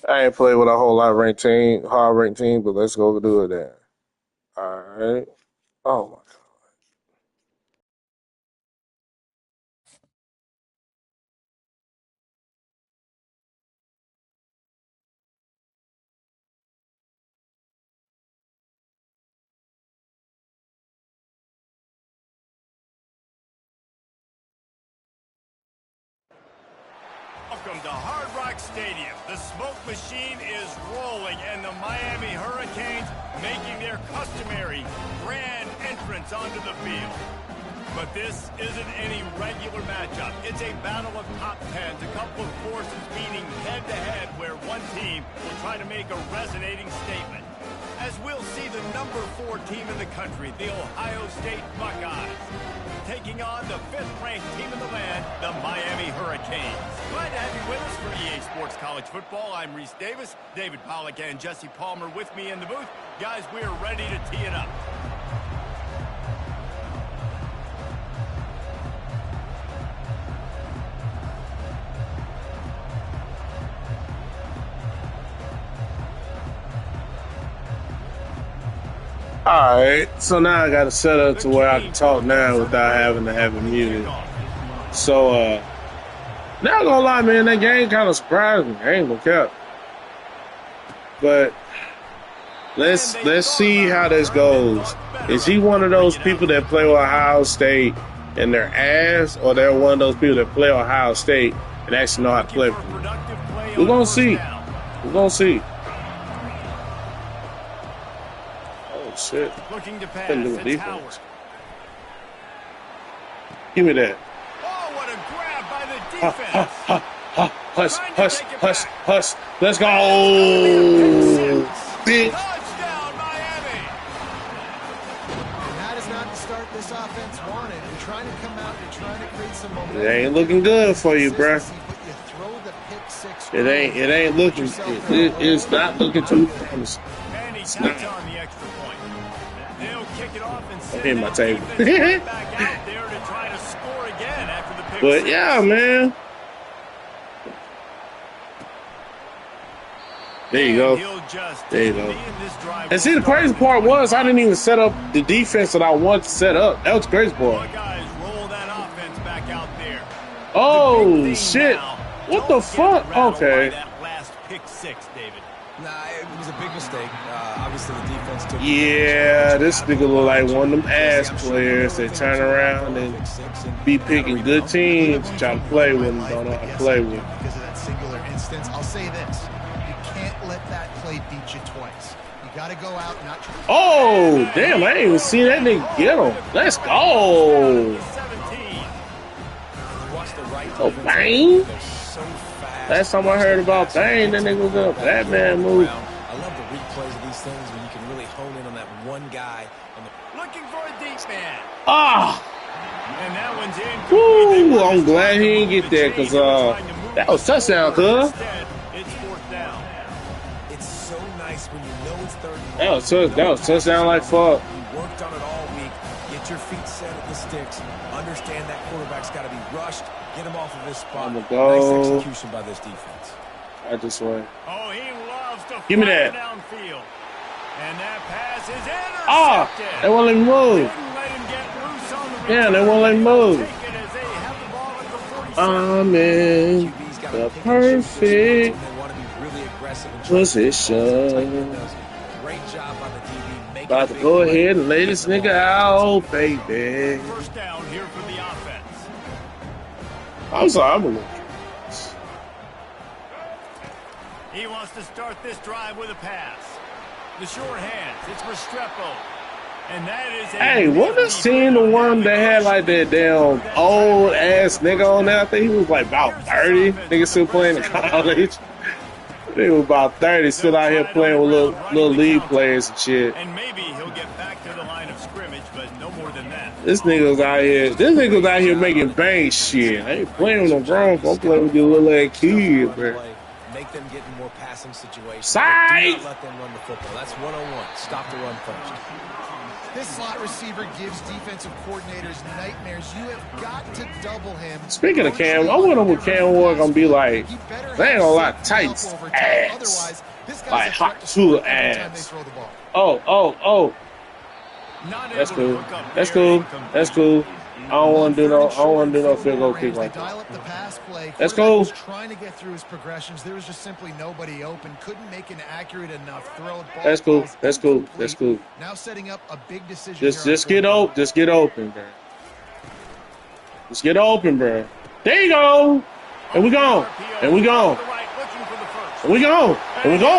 I ain't played with a whole lot of hard ranked team, but let's go do it then. All right. Oh my God. Welcome to Hard Rock Stadium. The smoke machine is rolling, and the Miami Hurricanes making their customary grand entrance onto the field. But this isn't any regular matchup. It's a battle of top tens, a couple of forces meeting head-to-head where one team will try to make a resonating statement. As we'll see the number 4 team in the country, the Ohio State Buckeyes, taking on the 5th-ranked team in the land, the Miami Hurricanes. Glad to have you with us for EA Sports College Football. I'm Reese Davis, David Pollack and Jesse Palmer with me in the booth. Guys, we are ready to tee it up. All right, so now I got to set up to where I can talk now without having to have it muted. So, not gonna lie, man, that game kind of surprised me. I ain't gonna cap. But let's see how this goes. Is he one of those people that play Ohio State and they're ass, or they're one of those people that play Ohio State and actually know how to play for them? We're gonna see. We're gonna see. Shit. Looking to pass. It's Howard. Give me that. Oh, what a grab by the defense. Hush. Let's go. Bitch. Touchdown, Miami. And that is not the start this offense wanted. You're trying to come out, you're trying to create some momentum. It ain't looking good for you, bruh. It ain't looking. It's not looking too promising. And he taps on the extra point. They'll kick it off and send in my table. back out there to try to score again after the pick But six. yeah, man. There you go. There you go. And see, the crazy part was I didn't even set up the defense that I wanted to set up. That was the crazy part. Guys, roll that offense back out there. Oh shit! What the fuck? Okay. That last pick six, David. Nah, it was a big mistake. Obviously, the defense took. Yeah, this nigga look like one of them ass players that turn around and be picking good teams, trying to play with them, don't know how to play with them. Because of that singular instance, I'll say this: you can't let that play beat you twice. You got to go out and not try. Oh damn! I didn't even see that nigga get him. Let's go. 17. Oh, Bane. Last time I heard about Bane, that nigga was a Batman movie. I love the replays of these things when you can really hone in on that one guy. Looking for a deep man. Ah! And that one's in. Woo! I'm glad he didn't get there because that was touchdown, cuz. It's fourth down. It's so nice when you know it's third. That was touchdown like fuck. You worked on it all week. Get your feet set at the sticks. Understand that quarterback's got to be rushed. Get him off of his spot. I'ma go. Nice execution by this defense. I just went. Oh, he loves to Give me that. downfield. And that pass is intercepted. Ah! They won't let me move. Didn't let him get loose on the Yeah, they return. won't let me move. Take it as they have the ball at the 47. I'm in QB's got the to pick and choose perfect they want to be really aggressive and try to position. Great job by the DB. Making About a to big go play. ahead and lay this nigga out, baby. First down here for the offense. I'm sorry, I'm a little. He wants to start this drive with a pass. The short hands. It's Restrepo. And that is a Hey, wasn't this team the one that had like that damn old ass nigga on there? I think he was like about 30. Nigga still playing in college. They was about 30, still out here playing with little league players and shit. And maybe he'll get back to the line of scrimmage, but no more than that. This nigga's out here making bank shit. I ain't playing with no grown folks. I'm playing with these little ass kids, bro. Make them get in more passing situations. Side! Do not let them run the football. That's one-on-one. Stop the run first. This slot receiver gives defensive coordinators nightmares. You have got to double him. Speaking of Cam, I wonder what Cam Ward gonna be like. They ain't gonna lie, Titans ass. Like hot Tula ass. Oh. That's cool. That's cool. I don't want to do no field goal kick like that. That's cool. Trying to get through his progressions. There was just simply nobody open. Couldn't make an accurate enough throw. That's cool. Now setting up a big decision. Just get open. Just get open, bro. There you go. And we gone.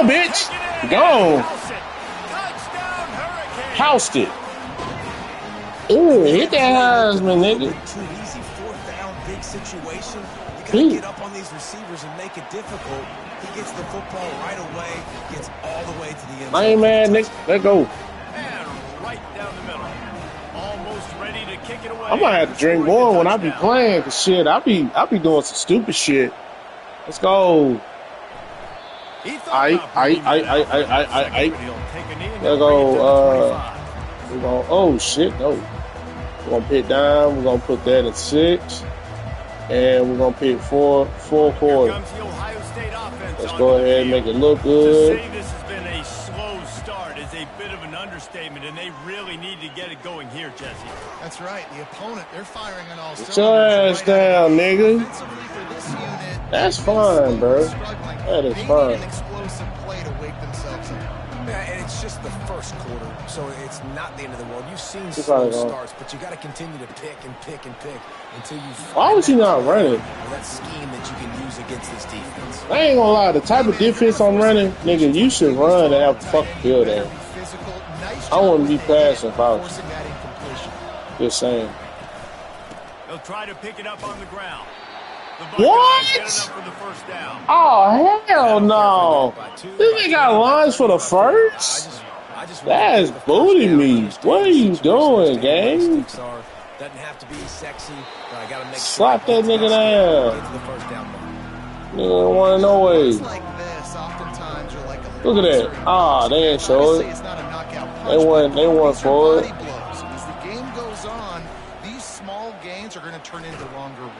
Bitch. We gone. Housed it. Ooh, hit that Heisman, nigga. Too easy, 4th down, big situation. You gotta get up on these receivers and make it difficult. He gets the football right away, gets all the way to the end zone. I ain't mad, Nick. Let go. And right down the middle. Almost ready to kick it away. I might have to drink more when I be playing, cause shit, I be doing some stupid shit. Let's go. I. Let's go. We're gonna. Oh shit, no. We're gonna pick down. We're gonna put that at 6, and we're gonna pick 4 quarter. Let's go ahead and make it look good. To say this has been a slow start is a bit of an understatement, and they really need to get it going here, Jesse. That's right. The opponent, they're firing on all cylinders. Get your ass down, nigga. That's fine, bro. That is fine. An explosive play to wake themselves up. Yeah, and it's just the first quarter, so it's not the end of the world. You've seen slow starts, but you got to continue to pick until you. Why was he not running? That scheme that you can use against this defense. I ain't gonna lie, the type of defense I'm running, nigga, you should run and have a fucking field at. I wouldn't be passing if I was just saying. They'll try to pick it up on the ground. What? Oh, hell no. This nigga got lines for the first? That's booty me. What are you doing, gang? Doesn't have to be sexy, but I gotta make slap that nigga down. Nigga don't want no way. Look at that. Ah, they ain't show it. They went for it. As the game goes on, these small gains are going to turn into longer runs.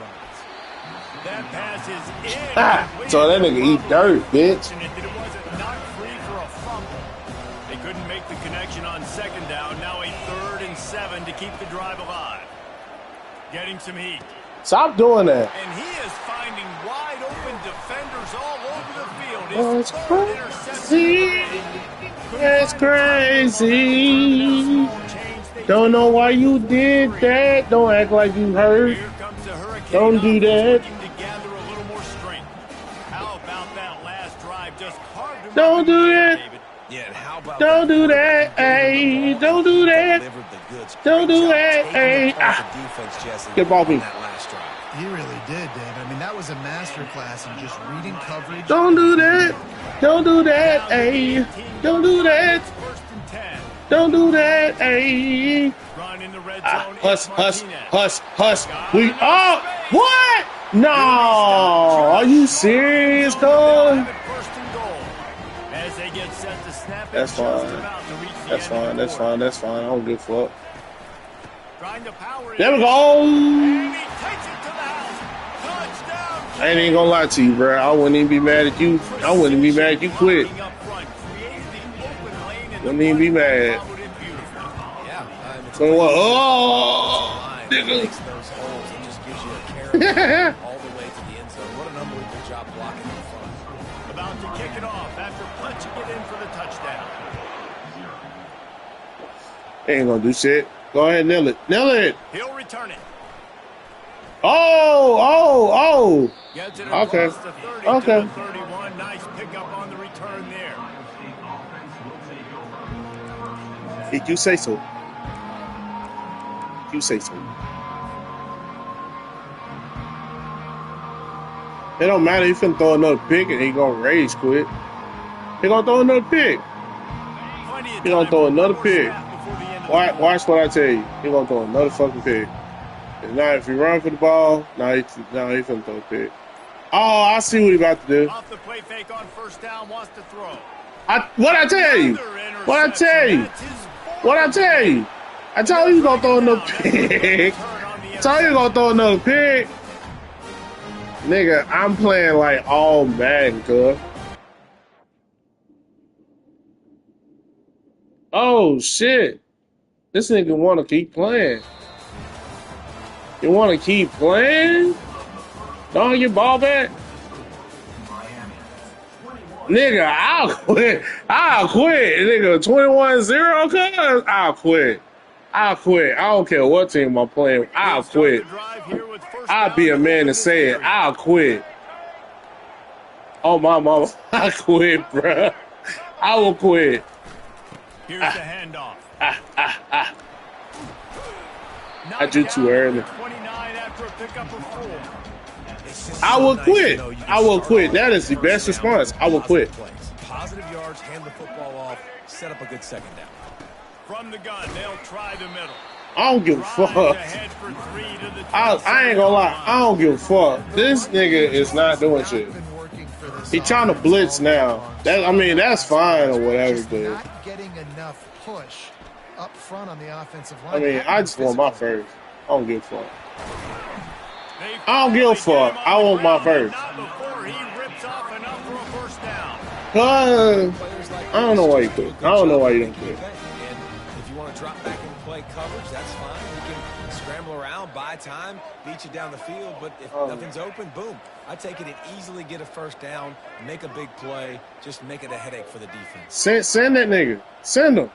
That pass is in. So that nigga eat dirt, bitch. It wasn't not free for a fumble. They couldn't make the connection on 2nd down. Now a 3rd and 7 to keep the drive alive. Getting some heat. Stop doing that. And he is finding wide open defenders all over the field. That's crazy. That's crazy. Don't know why you did that. Don't act like you hurt. Don't do that. Don't do that. Don't do that. Hey, don't do that. Don't do that. Hey, get off me. He really did, Dave. I mean, that was a masterclass in just reading coverage. Don't do that. Don't do that. Hey, don't do that. Don't do that. Hey. Hush. We are. What? No. Are you serious, Cole? That's fine. That's fine. I don't give a fuck. There we go. I ain't even gonna lie to you, bro. I wouldn't even be mad at you. I wouldn't even be mad at you quit. Wouldn't even be mad. So what? Oh, nigga. All the way to the end zone. What an unbelievable job blocking in front. About to kick it off after punching it in for the touchdown. Ain't gonna do shit. Go ahead and nail it. Nail it. He'll return it. Oh. Okay. Okay. 31. Nice pickup on the return there. If you say so. You say so. It don't matter. You finna throw another pick and he gonna rage quit. He gonna throw another pick. Plenty of He gonna time throw for one another more pick. snap before the end of the quarter. Watch what I tell you. He gonna throw another fucking pick. And now if he run for the ball, now he finna throw a pick. Oh, I see what he about to do. Off the play fake on first down, wants to throw. What I tell you? Another What I tell you? interception. That's his fourth. What I tell you? I told you he gonna throw another pick. I told you he gonna throw another pick. Nigga, I'm playing like all Madden, cuz. Oh shit. This nigga wanna keep playing. You wanna keep playing? Don't get ball back? Nigga, I'll quit. I'll quit. Nigga, 21-0, cuz? I'll quit. I'll quit. I don't care what team I'm playing. I'll quit. I'll be a man to say it. I'll quit. Oh, my mama. I quit, bruh. I will quit. Here's the handoff. I drew too early. 29 after a pickup of 4. I will quit. I will quit. That is the best response. I will quit. Positive yards, hand the football off, set up a good second down. From the gun, they'll try the middle. I don't give a fuck. Ahead for 3 to the I ain't gonna lie. I don't give a fuck. This nigga is not doing shit. He trying to blitz now. That's fine or whatever, but Not getting enough push up front on the offensive line. I just want my first. I don't give a fuck. I don't give a fuck. I want my first. Not before he rips off enough for a first down. I don't know why you quit. I don't know why you don't quit. And if you want to drop back and play coverage, that's fine. You can scramble around, buy time, beat you down the field. But if nothing's open, boom. I take it and easily get a first down, make a big play, just make it a headache for the defense. Send that nigga. Send him.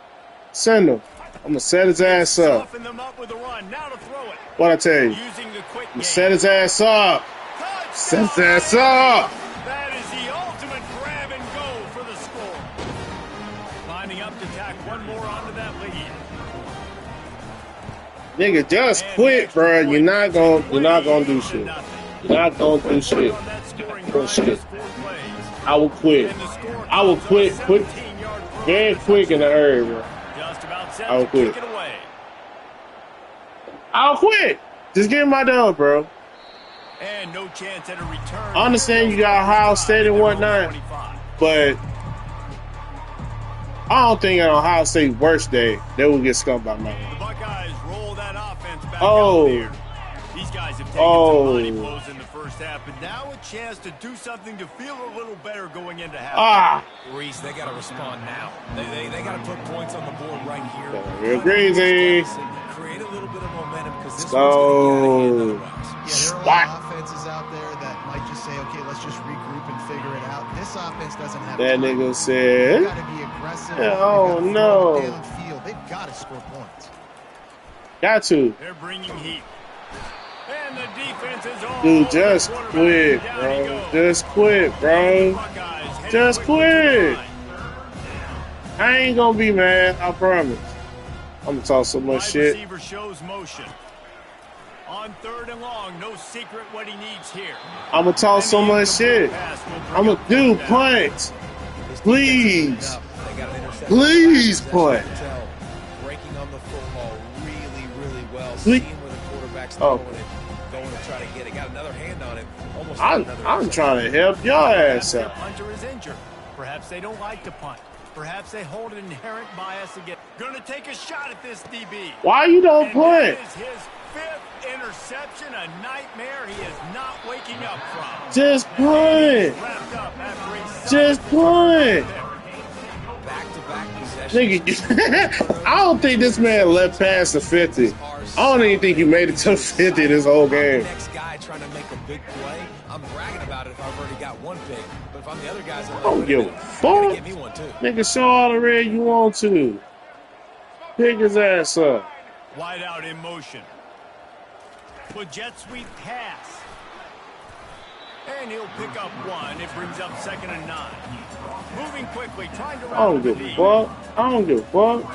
Send him. I'm gonna set his ass up. Soften them up with a run. Now to throw it. What I tell you? Using the quick I'm gonna game. set his ass up. Set his ass up. That is the ultimate grab and go for the score. Lining up to tack one more onto that lead. Nigga, just quit, bro. You're not gonna do shit. You're not gonna do shit. Bullshit. I will quit. I will quit quick, very quick in the hurry, bro. I will quit. I'll quit. Just give me my dub, bro. And no chance at a return. I understand you got Ohio State and whatnot, but I don't think on Ohio State's worst day they will get skunked by Maryland. The Buckeyes roll that offense back Oh. out there. These guys have taken some body blows in the first half, but now a chance to do something to feel a little better going into half. Reese, they got to respond now. They got to put points on the board right here. Real greasy. Create a little bit of momentum because this Go. Yeah, there are a lot of offenses out there that might just say, okay, let's just regroup and figure it out. This offense doesn't have That time. nigga They said, got to be aggressive. Oh, They gotta no. throw it downfield. They've got to score points. got to. They're bringing heat. And the defense is all Dude, over just the quarterback. quit, Down bro. he goes. Just quit, bro. Buckeyes heading Just quickly to the quit. line. I ain't gonna be mad, I promise. I'm gonna talk so much Wide shit. receiver shows motion. On 3rd and long, no secret what he needs here. I'm gonna talk so much shit. I'm gonna do punt. Please. They got an interception. Please That's punt. Patel breaking on the football really, really well. Please. Seeing where the quarterback's Oh. throwing it, going to try to get it. Got another hand on it. Almost I'm another trying to help your ass The out. punter is injured. Perhaps they don't like to punt. Perhaps they hold an inherent bias against. Going to take a shot at this DB. Why you don't And punt? that is his 5th interception, a nightmare he is not waking up from. Just punt. Wrapped up after a Just solid punt. back-to-back possessions. Nigga, I don't think this man left past the 50. I don't even think he made it to 50 this whole game. Next guy trying to make a big play, I'm bragging about it if I've already got one pick. But if I'm the other guys, I'm Don't give a you gotta fuck. get me one too. Nigga, show all the red you want to. Pick his ass up. Wide out in motion. With jet sweep pass. And he'll pick up one. It brings up 2nd and 9. Moving quickly, trying to I don't round the give a lead. fuck. I don't give a fuck.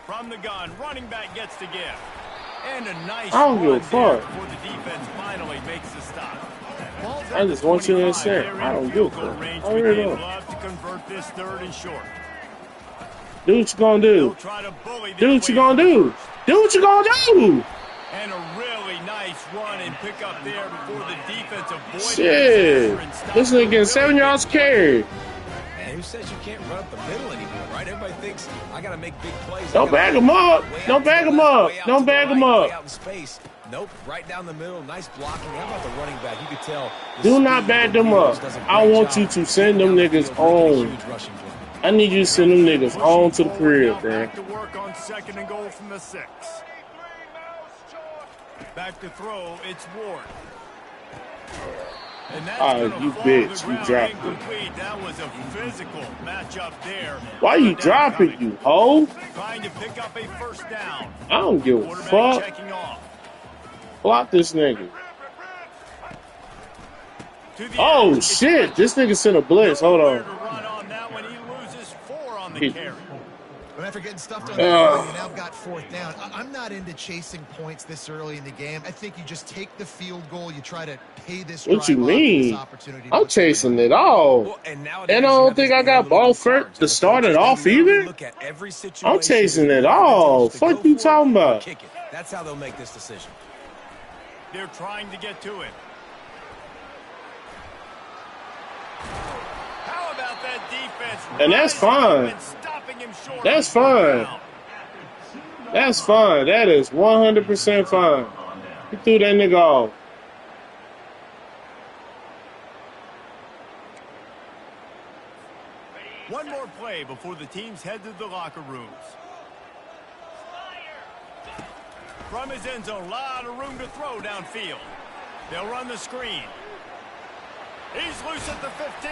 From the gun, running back gets the gift. And a nice I don't give a run there fuck. before the defense finally makes the stop. Ball's I at just the want you to 25. understand. They're I in don't give field a goal fuck. range I with really they'd don't. love to convert this third and short. Do what you gonna They'll do. try to bully Do their what you way gonna for the do. first. Do what you gonna do. And a really nice run and pick up there before the defense avoided Shit. disaster and stopped This the nigga getting really 7 big yards play. carry. Man, who says you can't run up the middle anymore, right? Everybody thinks I got to make big plays. Don't bag him up. Don't bag him up. Don't bag him Way up. out in space. Nope, right down the middle. Nice blocking. How about the running back? You could tell. the Do not speed bag that them he up. just does a I great want job you to send getting them down the niggas field, making a home. huge rushing play. I need you to send them niggas home to the Pushing forward crib, now, man. back to work on second and goal from the 6. Back to throw, it's Ward. And that's Ah, gonna you fall bitch, to the you ground dropped it. incomplete. That was a physical matchup there. Why you Third down dropping, coming. you hoe? Trying to pick up a first down. I don't give a Quarterback fuck. checking off. Block this nigga. To the Oh edge, it's shit, Fletcher. this nigga sent a blitz. Hold Nowhere on. to run on that one. He loses 4 on the He- carry. But after getting stuffed on the play, you now got fourth down. I'm not into chasing points this early in the game. I think you just take the field goal. You try to pay this What you drive off with mean? this opportunity to I'm put something chasing on. it all. Well, and nowadays And I you don't have think these I got analytical ball first cards, to and the start it coaches, off they literally either. look at every I'm situation, chasing is it more all. advantageous to Fuck go you for it talking or about? kick it. That's how they'll make this decision. They're trying to get to it. How about that defense? And that's rising up fine. and stopping him short That's on fourth fine. down. That's fine. That is 100% fine. He threw that nigga off. One more play before the teams head to the locker rooms. From his end zone, a lot of room to throw downfield. They'll run the screen. He's loose at the 15.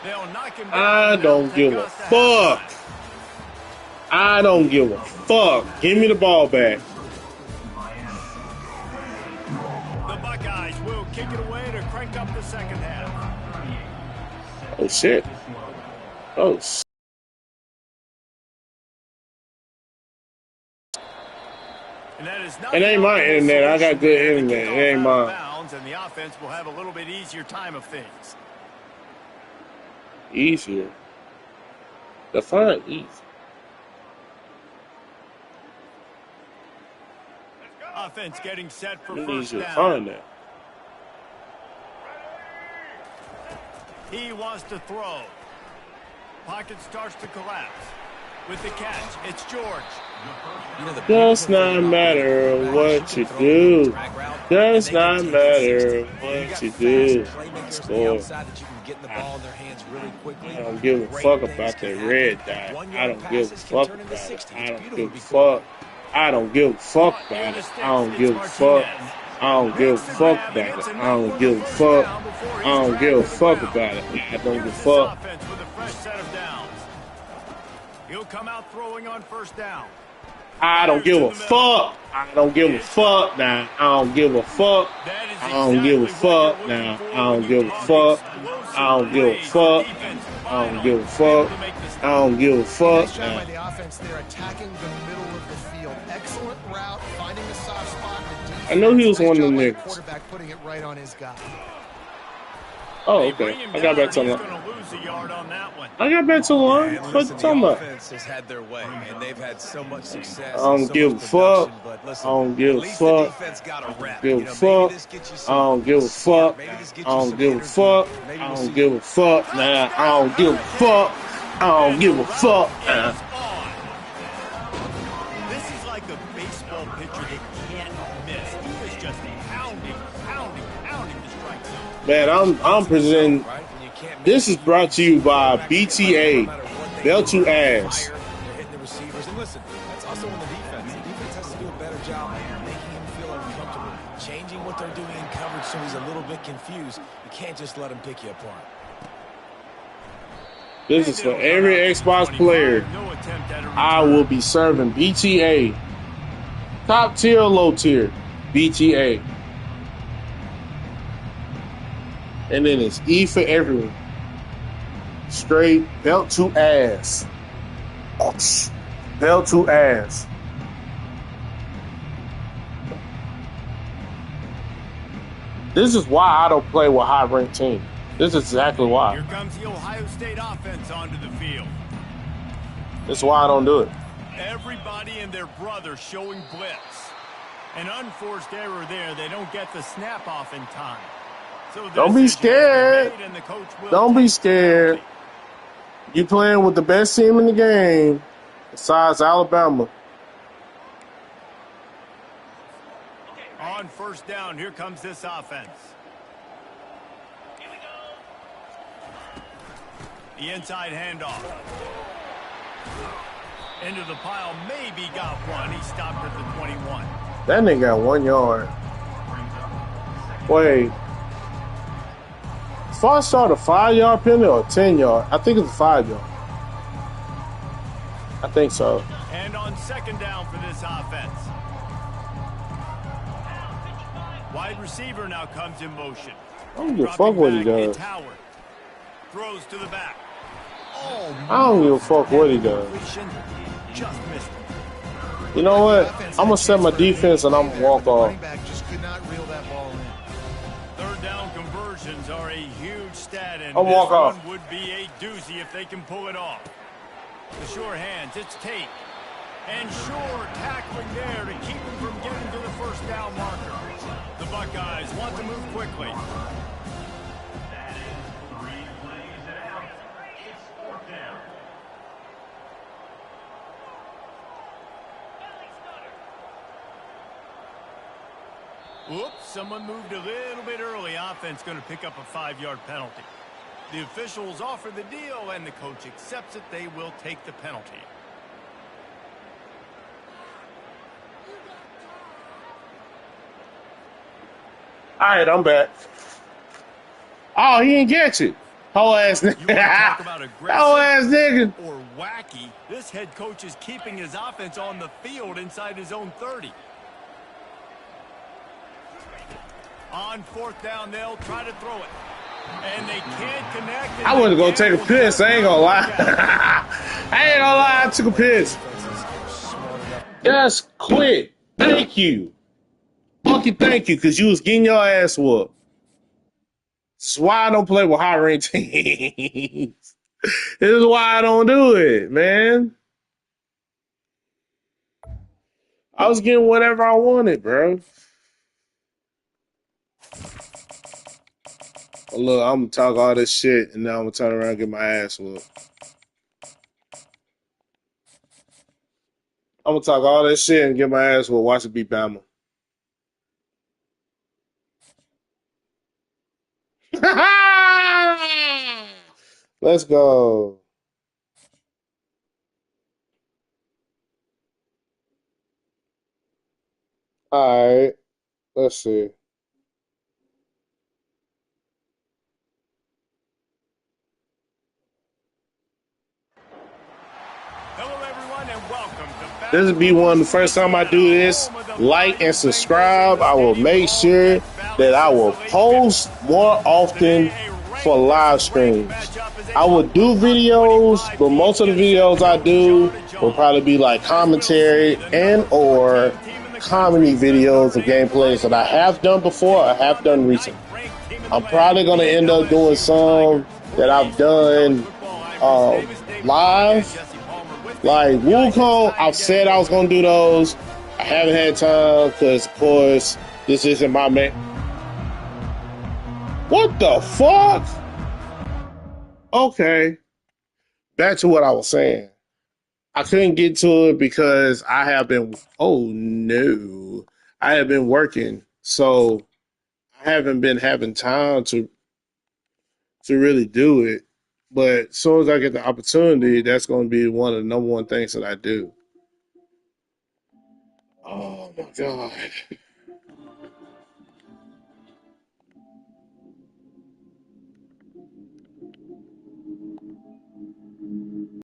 They'll knock him down. I don't give a fuck. I don't give a fuck. Give me the ball back. The Buckeyes will kick it away to crank up the second half. Oh shit. Oh shit. And that is not It ain't my internet. I got good The internet. It kickoff ain't out of mine. bounds, and the offense will have a little bit easier time of things. Easier. Define easy. Offense getting set for You need first to down. define that. He wants to throw. Pocket starts to collapse. With the catch, it's George. You know, the Does beautiful thing not about matter quarterbacks, what you can throw do. a drag route, Does and they can not take matter 60. You what got you fast do. playmakers on the Score. outside that you can get the ball in their hands really quickly. I don't give a Great fuck things about can that happen. red dot. 1 I yard don't give a passes can fuck turn into about it. 60. I It's don't beautiful give to a be fuck. quarterback. I don't give a fuck about it. I don't give a fuck. I don't give a fuck about it. I don't give a fuck. I don't give a fuck about it. I don't give a fuck. Offense with a fresh set of downs. He'll come out throwing on first down. I don't give a fuck. I don't give a fuck now. I don't give a fuck. That is I don't give a exactly what fuck you're now. looking for I don't when give you a talk fuck. explosive I don't give a plays. fuck. Defense I don't finally give a able fuck. to make the stop. I don't give a fuck Nice job by now. the offense there, attacking the middle of the field. Excellent route, finding the soft spot. The defense. I know he was Nice one of job them by the niggas. quarterback putting it right on his guy. Oh, They okay. bring him I got down, back to and the he's gonna lose a yard on that one. I got back to the line. And What you listen, talking the about? offense has had their way, and they've had so much success. I don't and so give much a fuck. production, but I listen, don't give at a least the fuck. defense got I a don't rep. give You a know, maybe fuck. this gets you I some don't give a smart. fuck. Maybe this gets I you don't some give a energy. fuck. Maybe I we'll don't see give a fuck. Nah, I don't give a fuck. I don't give a fuck. Is Nah. on. This is like a baseball pitcher that can't miss. He is just pounding the strike zone. Man, I'm presenting. Right? And you can't make This is brought to you by BTA. no matter what they Belt do, to ass. fire, they're hitting the receivers. And listen, that's also on the defense. The defense has to do a better job making him feel uncomfortable, changing what they're doing in coverage so he's a little bit confused. You can't just let him pick you apart. This is for every Xbox player. No attempt at a I will be serving BTA. Top tier, low tier. BTA. And then it's E for everyone. Straight belt to ass. Belt to ass. This is why I don't play with high-ranked teams. This is exactly why. Here comes the Ohio State offense onto the field. This is why I don't do it. Everybody and their brother showing blitz. An unforced error there. They don't get the snap off in time. So Don't be scared. Don't be scared. You playing with the best team in the game, besides Alabama. On first down, here comes this offense. The inside handoff. Into the pile, maybe got one. He stopped at the 21. That nigga got 1 yard. Wait. So I start a 5-yard penalty or a 10-yard? I think it's a 5-yard. I think so. And on second down for this offense. Wide receiver now comes in motion. I don't give a fuck what he does. Throws to the back. I don't give a fuck what he does. Just missed it. You know what? I'm going to set my defense and I'm going to walk off. Running back just could not reel that ball in. Third down conversions are a huge stat, and I'll this walk off. one would be a doozy if they can pull it off. The sure hands, it's Tate. And Shore tackling there to keep him from getting to the first down marker. The Buckeyes want to move quickly. That is 3 plays and out. It's 4th down. Oops, someone moved a little bit early. Offense going to pick up a 5-yard penalty. The officials offer the deal, and the coach accepts it. They will take the penalty. All right, I'm back. Oh, he didn't get you. Whole ass You want to talk nigga. about Whole ass aggressive nigga. or wacky? This head coach is keeping his offense on the field inside his own 30. On fourth down, they'll try to throw it. And they can't connect. I went to go take a piss. I ain't gonna lie. I ain't gonna lie. I took a piss. Just quit. Thank you. Fucking thank you, because you was getting your ass whooped. This is why I don't play with high-ranked teams. This is why I don't do it, man. I was getting whatever I wanted, bro. But look, I'm going to talk all this shit, and now I'm going to turn around and get my ass whooped. I'm going to talk all this shit and get my ass whooped. Watch it be Bama. Let's go. All right. Let's see. Hello, everyone, and welcome to This will be one of the first time I do this. Like and subscribe. I will make sure that I will post more often for live streams. I will do videos, but most of the videos I do will probably be like commentary and or comedy videos of gameplays that I have done before or have done recently. I'm probably going to end up doing some that I've done live. Like Wukong, I've said I was going to do those. I haven't had time because, of course, this isn't my man. What the fuck? Okay. Back to what I was saying. I couldn't get to it because I have been, oh no, I have been working. So I haven't been having time to really do it. But as soon as I get the opportunity, that's going to be one of the number one things that I do. Oh my God.